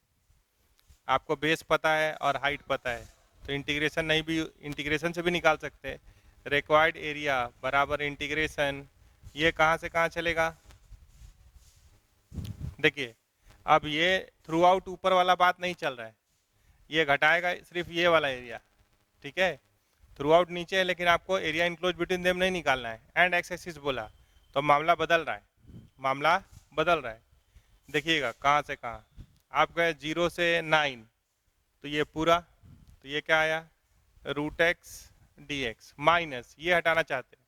आपको बेस पता है और हाइट पता है, तो इंटीग्रेशन से भी निकाल सकते। रिक्वायर्ड एरिया बराबर इंटीग्रेशन, ये कहाँ से कहाँ चलेगा? देखिए, अब ये थ्रू आउट ऊपर वाला बात नहीं चल रहा है, ये घटाएगा सिर्फ ये वाला एरिया, ठीक है। थ्रू आउट नीचे है, लेकिन आपको एरिया इनक्लोज बिटवीन देम नहीं निकालना है। एंड एक्स एक्सिस बोला, तो मामला बदल रहा है, मामला बदल रहा है। देखिएगा कहाँ से कहाँ, आप गए 0 से 9, तो ये पूरा, तो ये क्या आया? Root x D x minus, ये हटाना चाहते हैं,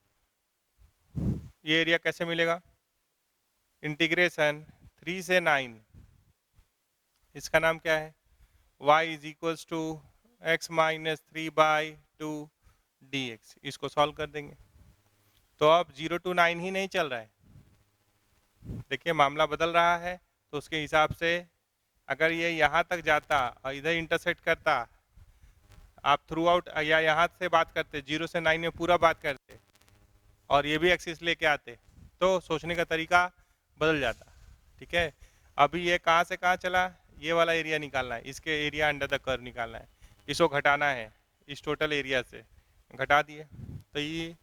ये एरिया कैसे मिलेगा? इंटीग्रेशन 3 से 9, इसका नाम क्या है, y is equals to x minus 3/2 dx। इसको सॉल्व कर देंगे तो अब 0 to 9 ही नहीं चल रहा है, देखिए मामला बदल रहा है। तो उसके हिसाब से अगर ये यहाँ तक जाता और इधर इंटरसेक्ट करता, आप थ्रू आउट या यहाँ से बात करते 0 से 9 में पूरा बात करते और ये भी एक्सिस लेके आते तो सोचने का तरीका बदल जाता। ठीक है, अभी ये कहाँ से कहाँ चला, ये वाला एरिया निकालना है, इसके एरिया अंडर द कर्व निकालना है, इसको घटाना है इस टोटल एरिया से, घटा दिए तो ये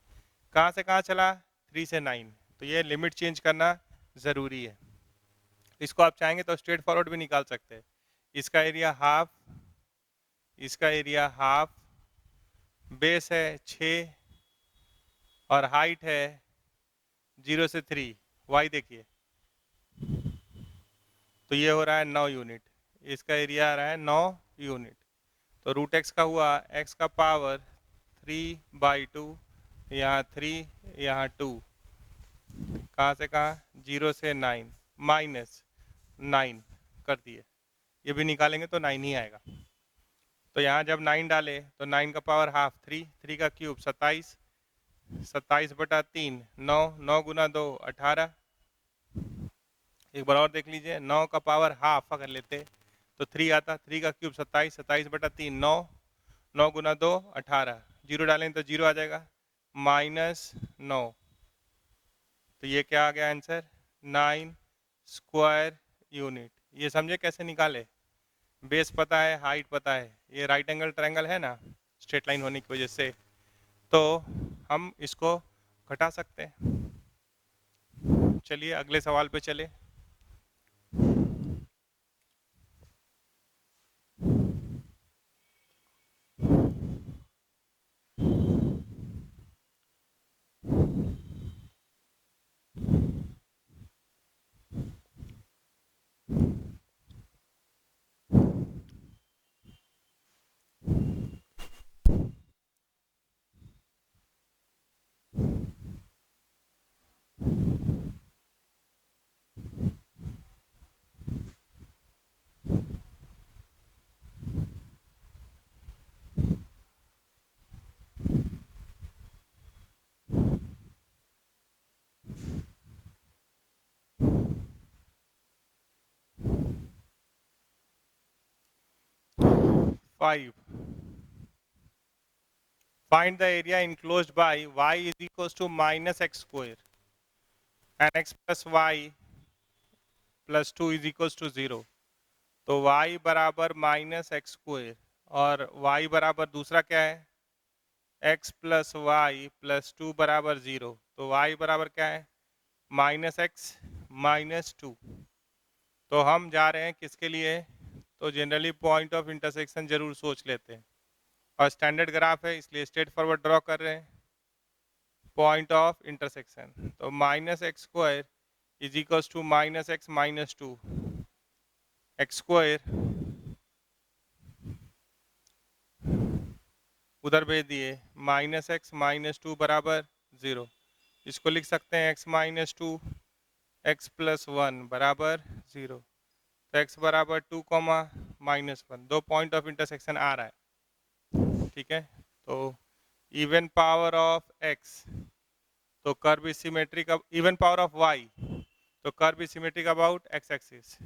कहाँ से कहाँ चला 3 से 9, तो ये लिमिट चेंज करना ज़रूरी है। इसको आप चाहेंगे तो स्ट्रेट फॉरवर्ड भी निकाल सकते हैं, इसका एरिया हाफ, इसका एरिया हाफ, बेस है 6 और हाइट है 0 से 3, वाई देखिए तो ये हो रहा है 9 यूनिट, इसका एरिया आ रहा है 9 यूनिट। तो रूट एक्स का हुआ एक्स का पावर 3/2, यहाँ 3 यहाँ 2, कहाँ से कहाँ 0 से 9 माइनस 9 कर दिए, ये भी निकालेंगे तो 9 ही आएगा। तो यहाँ जब 9 डाले तो 9 का पावर हाफ 3, 3 का क्यूब 27, 27/3, 9, 9 गुना 2 18। एक बार और देख लीजिए, 9 का पावर हाफ अगर लेते तो 3 आता, 3 का क्यूब 27, 27/3, 9, 9 गुना 2 18, 0 डालें तो 0 आ जाएगा -9। तो ये क्या आ गया आंसर 9 स्क्वायर यूनिट। ये समझे कैसे निकाले, बेस पता है, हाइट पता है, ये राइट एंगल ट्रायंगल है ना स्ट्रेट लाइन होने की वजह से, तो हम इसको घटा सकते हैं। चलिए अगले सवाल पे चले। Five. Find the area enclosed by y is equals to minus x square and x plus y plus 2 is equals to 0। तो y बराबर माइनस एक्स स्क्वायर और y बराबर दूसरा क्या है x प्लस वाई प्लस 2 बराबर 0। तो y बराबर क्या है -x -2। तो हम जा रहे हैं किसके लिए, तो जनरली पॉइंट ऑफ इंटरसेक्शन जरूर सोच लेते हैं और स्टैंडर्ड ग्राफ है इसलिए स्ट्रेट फॉरवर्ड ड्रॉ कर रहे हैं पॉइंट ऑफ इंटरसेक्शन। तो -x square is equals to -x -2, x square उधर भेज दिए -x -2 बराबर 0। इसको लिख सकते हैं x -2 x प्लस 1 बराबर 0। तो x बराबर 2, -1, दो पॉइंट ऑफ इंटरसेक्शन आ रहा है। ठीक है, तो इवन पावर ऑफ x, तो curve is symmetric, even power of y, तो curve is symmetric about x axis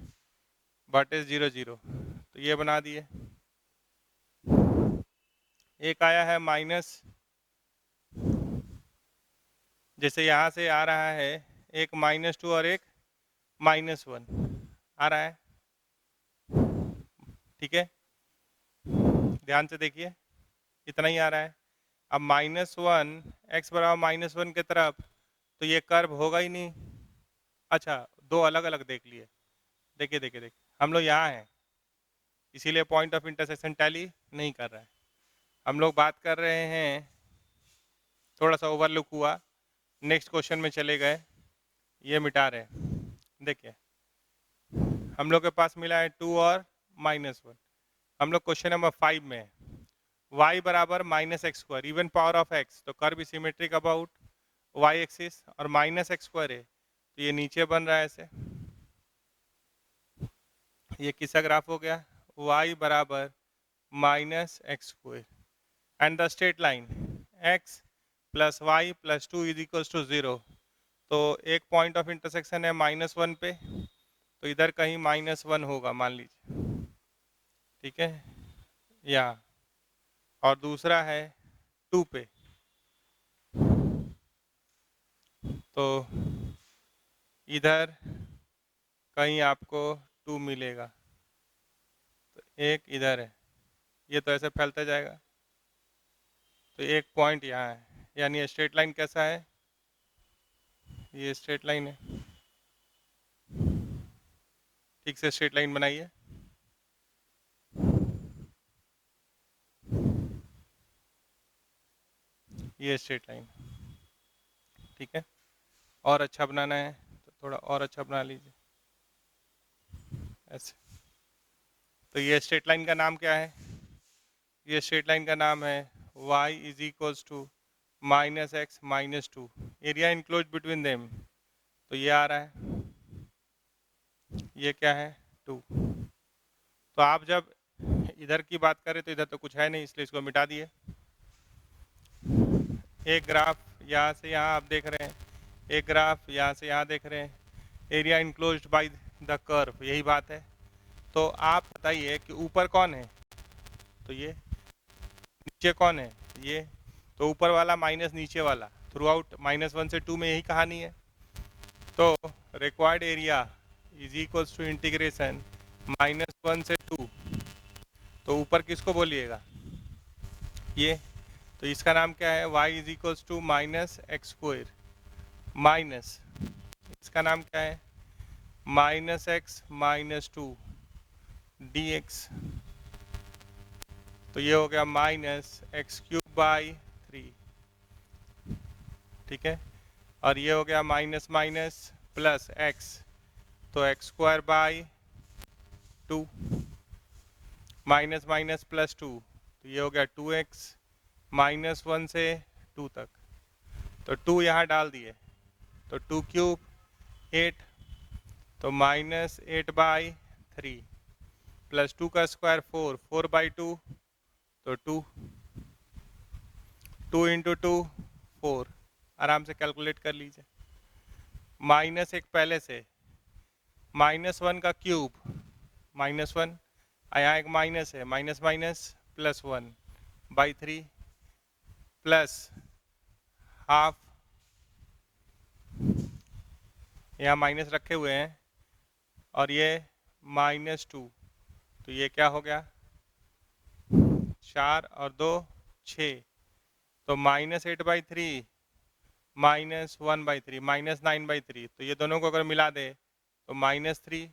but is 0 0। तो ये बना दिए। एक आया है माइनस, जैसे यहाँ से आ रहा है एक -2 और एक -1 आ रहा है। ठीक है, ध्यान से देखिए इतना ही आ रहा है। अब -1 x बराबर -1 के तरफ, तो ये कर्व होगा ही नहीं। अच्छा, दो अलग अलग देख लिए, देखिए देखिए देखिए हम लोग यहाँ हैं इसीलिए पॉइंट ऑफ इंटरसेक्शन टैली नहीं कर रहा है। हम लोग बात कर रहे हैं, थोड़ा सा ओवरलुक हुआ, नेक्स्ट क्वेश्चन में चले गए, ये मिटा रहे हैं। देखिए हम लोग के पास मिला है 2 और -1। हम लोग क्वेश्चन नंबर 5 में है, y बराबर -x square even power of x, तो curve symmetric about y axis और -x स्क्वायर है तो ये नीचे बन रहा है ऐसे। ये किसका ग्राफ हो गया, y बराबर minus x square and the straight line x plus y plus two is equals to 0। तो एक पॉइंट ऑफ इंटरसेक्शन है -1 पे, तो इधर कहीं -1 होगा मान लीजिए, ठीक है, या और दूसरा है 2 पे, तो इधर कहीं आपको 2 मिलेगा, तो एक इधर है, ये तो ऐसे फैलता जाएगा, तो एक पॉइंट यहाँ है, यानी स्ट्रेट लाइन कैसा है, ये स्ट्रेट लाइन है, ठीक से स्ट्रेट लाइन बनाइए, ये स्ट्रेट लाइन, ठीक है, और अच्छा बनाना है तो थोड़ा और अच्छा बना लीजिए ऐसे। तो ये स्ट्रेट लाइन का नाम क्या है, ये स्ट्रेट लाइन का नाम है y is equals to minus x minus two, area enclose between them, तो ये आ रहा है, ये क्या है 2। तो आप जब इधर की बात करें तो इधर तो कुछ है नहीं, इसलिए इसको मिटा दिए। एक ग्राफ यहाँ से यहाँ आप देख रहे हैं, एक ग्राफ यहाँ से यहाँ देख रहे हैं, area enclosed by the curve, यही बात है। तो आप बताइए कि ऊपर कौन है, तो ये, नीचे कौन है, ये, तो ऊपर वाला माइनस नीचे वाला, थ्रू आउट -1 से 2 में यही कहानी है। तो required area is equals to integration -1 से 2, तो ऊपर किसको बोलिएगा, ये, तो इसका नाम क्या है, y is equals to minus x square minus, इसका नाम क्या है, minus x minus two d x, तो ये हो गया माइनस एक्स क्यूब बाई 3, ठीक है, और ये हो गया माइनस माइनस प्लस एक्स, तो x square by 2 minus minus plus 2, तो ये हो गया 2x -1 से 2 तक, तो 2 यहाँ डाल दिए, तो 2 क्यूब 8, तो -8/3 प्लस 2 का स्क्वायर 4/2, तो 2 इंटू 2 4, आराम से कैलकुलेट कर लीजिए। माइनस एक पहले से, -1 का क्यूब -1, यहाँ एक माइनस है, minus minus plus 1/3 plus half, यहाँ माइनस रखे हुए हैं, और ये -2, तो ये क्या हो गया 4 और 2 6, तो -8/3 -1/3 -9/3, तो ये दोनों को अगर मिला दे तो -3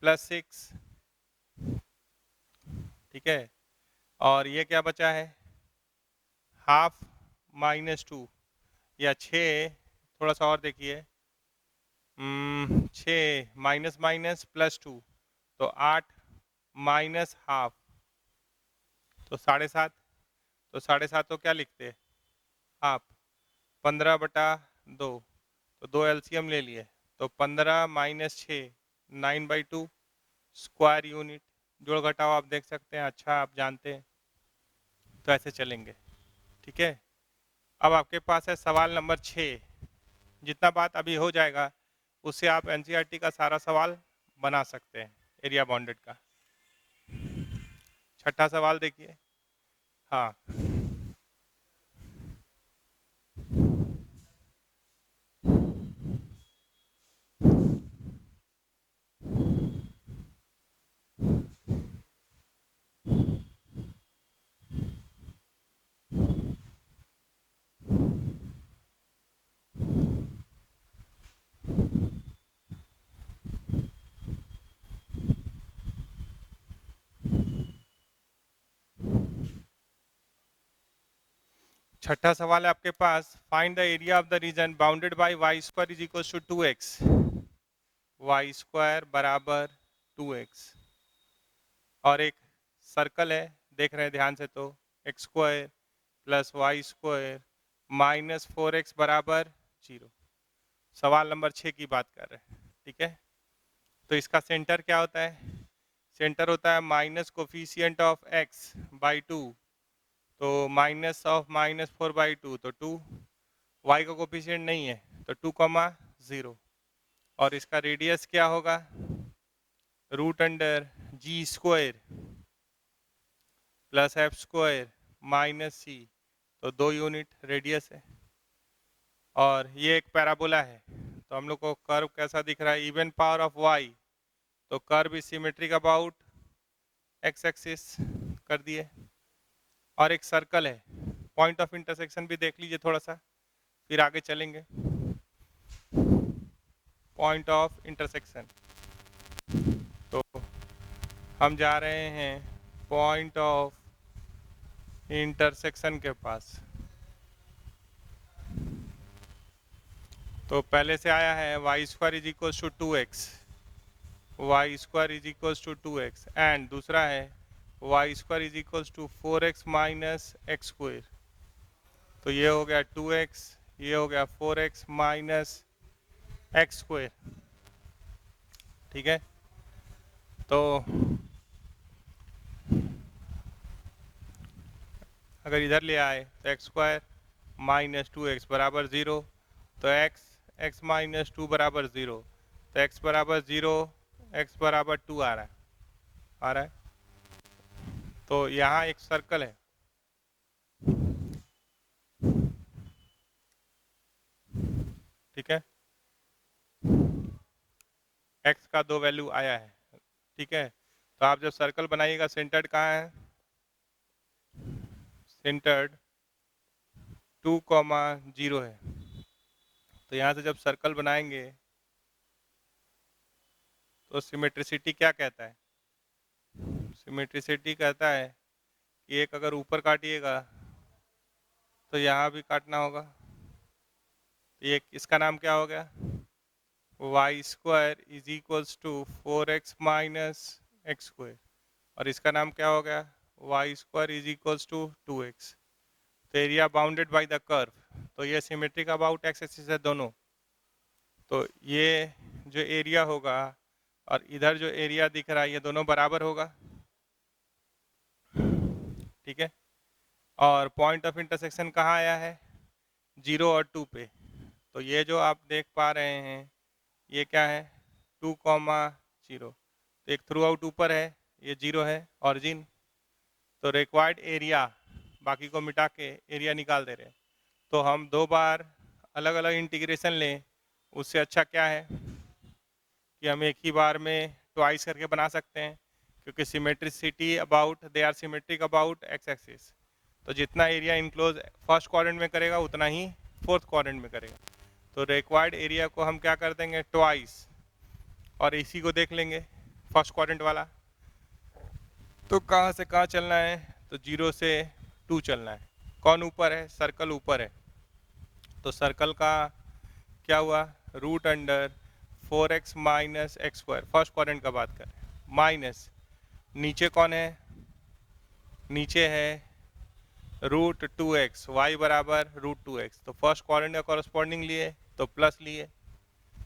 प्लस 6, ठीक है, और ये क्या बचा है हाफ -2 या 6, थोड़ा सा और देखिए, 6 माइनस माइनस प्लस 2, तो 8 माइनस हाफ, तो 7.5, तो 7.5 को क्या लिखते हाफ, 15/2, तो 2 एलसीएम ले लिए, तो 15 माइनस 6 9/2 स्क्वायर यूनिट, जोड़ घटाओ आप देख सकते हैं, अच्छा आप जानते हैं, तो ऐसे चलेंगे, ठीक है। अब आपके पास है सवाल नंबर 6, जितना बात अभी हो जाएगा उससे आप एनसीईआरटी का सारा सवाल बना सकते हैं एरिया बाउंडेड का। छठा सवाल देखिए, हाँ, छठा सवाल है आपके पास, find the area of the region bounded by y square is equal to 2x, y square बराबर 2x, और एक सर्कल है, देख रहे हैं ध्यान से, तो x square plus y square -4x बराबर 0। सवाल नंबर 6 की बात कर रहे हैं, ठीक है। तो इसका सेंटर क्या होता है, सेंटर होता है minus coefficient of x by 2, तो माइनस ऑफ -4/2, तो 2, वाई का कोफिशियंट नहीं है तो 2, 0, और इसका रेडियस क्या होगा, √g² plus f² minus c, तो 2 यूनिट रेडियस है। और ये एक पैराबोला है, तो हम लोग को कर्व कैसा दिख रहा है, इवन पावर ऑफ y, तो curve is symmetric about x axis कर दिए। और एक सर्कल है, पॉइंट ऑफ इंटरसेक्शन भी देख लीजिए थोड़ा सा, फिर आगे चलेंगे। पॉइंट ऑफ इंटरसेक्शन, तो हम जा रहे हैं पॉइंट ऑफ इंटरसेक्शन के पास। तो पहले से आया है y² = 2x, y² = 2x, and दूसरा है y² = 4x - x²। तो ये हो गया 2x, ये हो गया 4x - x²। ठीक है, तो अगर इधर ले आए तो x² - 2x बराबर 0, तो x - 2 बराबर 0, तो x बराबर 0, x बराबर 2 आ रहा है। तो यहाँ एक सर्कल है, ठीक है, x का 2 वैल्यू आया है, ठीक है। तो आप जब सर्कल बनाइएगा, सेंटर्ड कहाँ है, सेंटर्ड 2, 0 है। तो यहाँ से जब सर्कल बनाएंगे तो सिमेट्रिसिटी क्या कहता है, सिमेट्रिसिटी कहता है कि एक अगर ऊपर काटिएगा तो यहाँ भी काटना होगा। ये इसका नाम क्या हो गया, y² = 4x - x², और इसका नाम क्या हो गया, y² = 2x। तो area bounded by the curve, तो ये सिमेट्रिक अबाउट एक्स एक्सिस है दोनों। तो ये जो एरिया होगा और इधर जो एरिया दिख रहा है, ये दोनों बराबर होगा, ठीक है। और पॉइंट ऑफ इंटरसेक्शन कहाँ आया है, 0 और 2 पे। तो ये जो आप देख पा रहे हैं ये क्या है, 2, 0, तो एक थ्रू आउट ऊपर है, ये 0 है ऑरिजिन। तो रिक्वायर्ड एरिया, बाकी को मिटा के एरिया निकाल दे रहे हैं। तो हम 2 बार अलग अलग इंटीग्रेशन लें, उससे अच्छा क्या है कि हम एक ही बार में ट्वाइस करके बना सकते हैं, क्योंकि symmetricity about, they are symmetric about x axis. तो जितना एरिया इनक्लोज फर्स्ट क्वाड्रेंट में करेगा उतना ही फोर्थ क्वाड्रेंट में करेगा। तो रिक्वायर्ड एरिया को हम क्या कर देंगे, ट्वाइस, और इसी को देख लेंगे फर्स्ट क्वाड्रेंट वाला। तो कहाँ से कहाँ चलना है, तो 0 से 2 चलना है। कौन ऊपर है, सर्कल ऊपर है, तो सर्कल का क्या हुआ, √4x - x², फर्स्ट क्वाड्रेंट का बात करें, माइनस नीचे कौन है, नीचे है √2x, y बराबर √2x। तो फर्स्ट क्वाड्रेंट का कॉरस्पॉन्डिंग लिए तो प्लस लिए,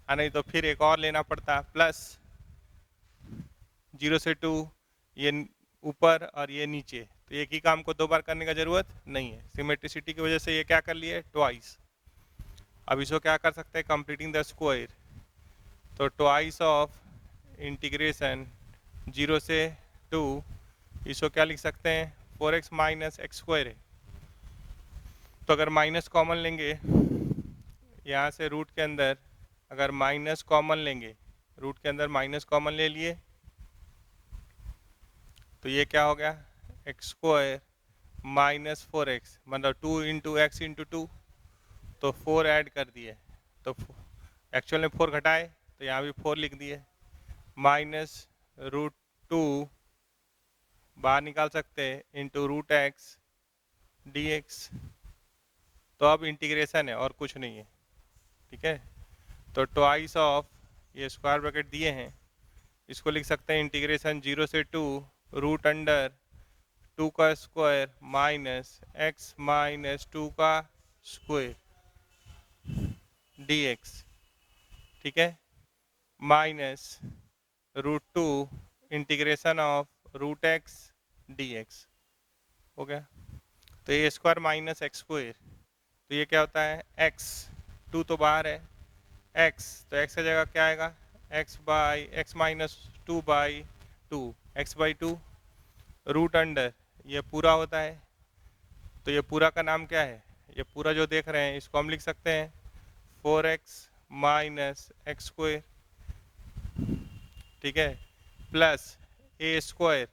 नहीं तो फिर एक और लेना पड़ता, प्लस 0 से 2, ये ऊपर और ये नीचे। तो एक ही काम को 2 बार करने का जरूरत नहीं है, सिमेट्रिसिटी की वजह से ये क्या कर लिए, ट्वाइस। अब इसको क्या कर सकते हैं, कंप्लीटिंग द स्क्वायर। तो ट्वाइस ऑफ इंटीग्रेशन 0 से 2, इसको क्या लिख सकते हैं, 4x - x² है। तो अगर माइनस कॉमन लेंगे यहाँ से, रूट के अंदर अगर माइनस कॉमन लेंगे, रूट के अंदर माइनस कॉमन ले लिए, तो ये क्या हो गया, x² - 4x, मतलब 2 × x × 2, तो 4 ऐड कर दिए, तो एक्चुअल में 4 घटाए तो यहाँ भी 4 लिख दिए, -√2 बाहर निकाल सकते हैं इंटू √x dx। तो अब इंटीग्रेशन है और कुछ नहीं है, ठीक है। तो ट्वाइस ऑफ, ये स्क्वायर ब्रैकेट दिए हैं, इसको लिख सकते हैं इंटीग्रेशन 0 से 2 √2 का स्क्वायर -x - 2 का स्क्वायर dx, ठीक है, -√2 integration of root x D x हो गया। तो a square minus x square, तो ये क्या होता है एक्स, टू तो बाहर है एक्स, तो एक्स की जगह क्या आएगा x by x minus two by two, x by two root under ये पूरा होता है, तो ये पूरा का नाम क्या है, ये पूरा जो देख रहे हैं इसको हम लिख सकते हैं 4x माइनस एक्स स्क्वायर, ठीक है, plus A square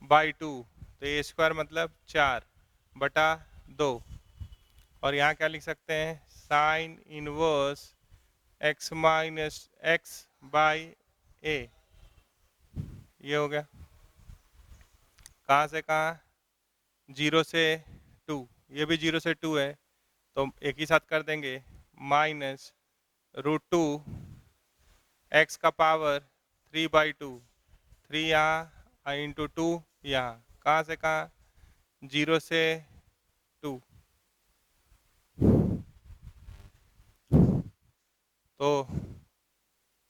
by two, तो ए स्क्वायर मतलब 4/2, और यहाँ क्या लिख सकते हैं sine inverse x minus x by a, ये हो गया। कहाँ से कहाँ, 0 से 2, ये भी 0 से 2 है, तो एक ही साथ कर देंगे माइनस √2 एक्स का पावर 3/2, 3 यहाँ इंटू 2 यहाँ, कहाँ से कहाँ 0 से 2, तो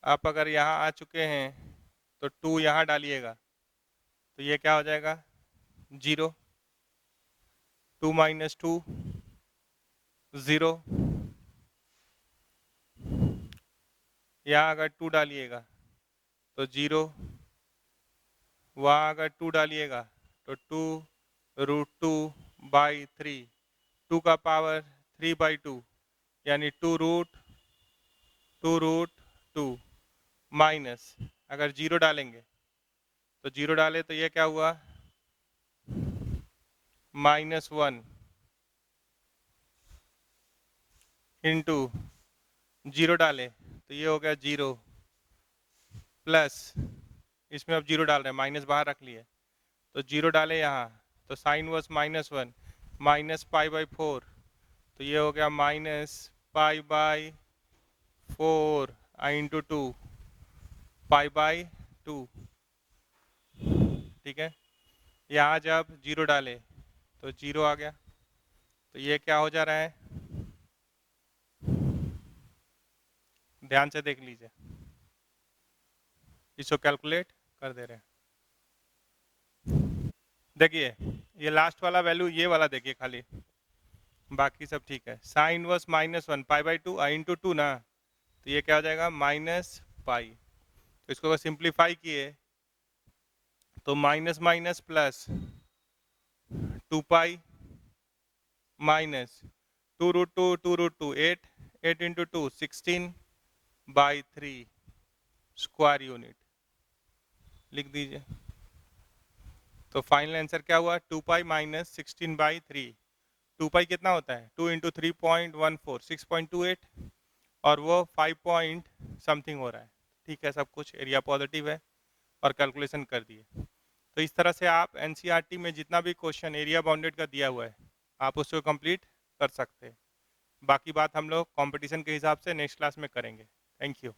आप अगर यहाँ आ चुके हैं तो 2 यहाँ डालिएगा, तो ये क्या हो जाएगा 0, 2 माइनस 2 0, यहाँ अगर 2 डालिएगा तो 0, वहाँ अगर 2 डालिएगा तो 2√2/3, 2 का पावर 3/2 यानी 2√2 माइनस, अगर 0 डालेंगे तो 0 डाले तो ये क्या हुआ -1 इंटू 0 डाले तो ये हो गया 0 प्लस, इसमें अब 0 डाल रहे हैं माइनस बाहर रख लिए, तो 0 डाले यहाँ तो साइन वर्स -1 माइनस π/4, तो ये हो गया -π/4 इंटू 2 π/2, ठीक है। यहाँ जब 0 डाले तो 0 आ गया, तो ये क्या हो जा रहा है ध्यान से देख लीजिए, इसको कैलकुलेट कर दे रहे हैं। देखिए ये लास्ट वाला वैल्यू ये वाला देखिए खाली, बाकी सब ठीक है। साइन वर्स -1 π/2 इंटू 2 ना, तो ये क्या हो जाएगा -π, तो इसको अगर सिंप्लीफाई किए तो minus minus plus 2π minus 2√2 8, 8 into 2 16/3 square unit लिख दीजिए। तो फाइनल आंसर क्या हुआ 2π माइनस 16/3, 2π कितना होता है 2 इंटू 3.14 6.28, और वो 5 पॉइंट समथिंग हो रहा है, ठीक है, सब कुछ एरिया पॉजिटिव है और कैलकुलेशन कर दिए। तो इस तरह से आप एनसीईआरटी में जितना भी क्वेश्चन एरिया बाउंडेड का दिया हुआ है आप उसको कंप्लीट कर सकते हैं। बाकी बात हम लोग कंपटीशन के हिसाब से नेक्स्ट क्लास में करेंगे। Thank you.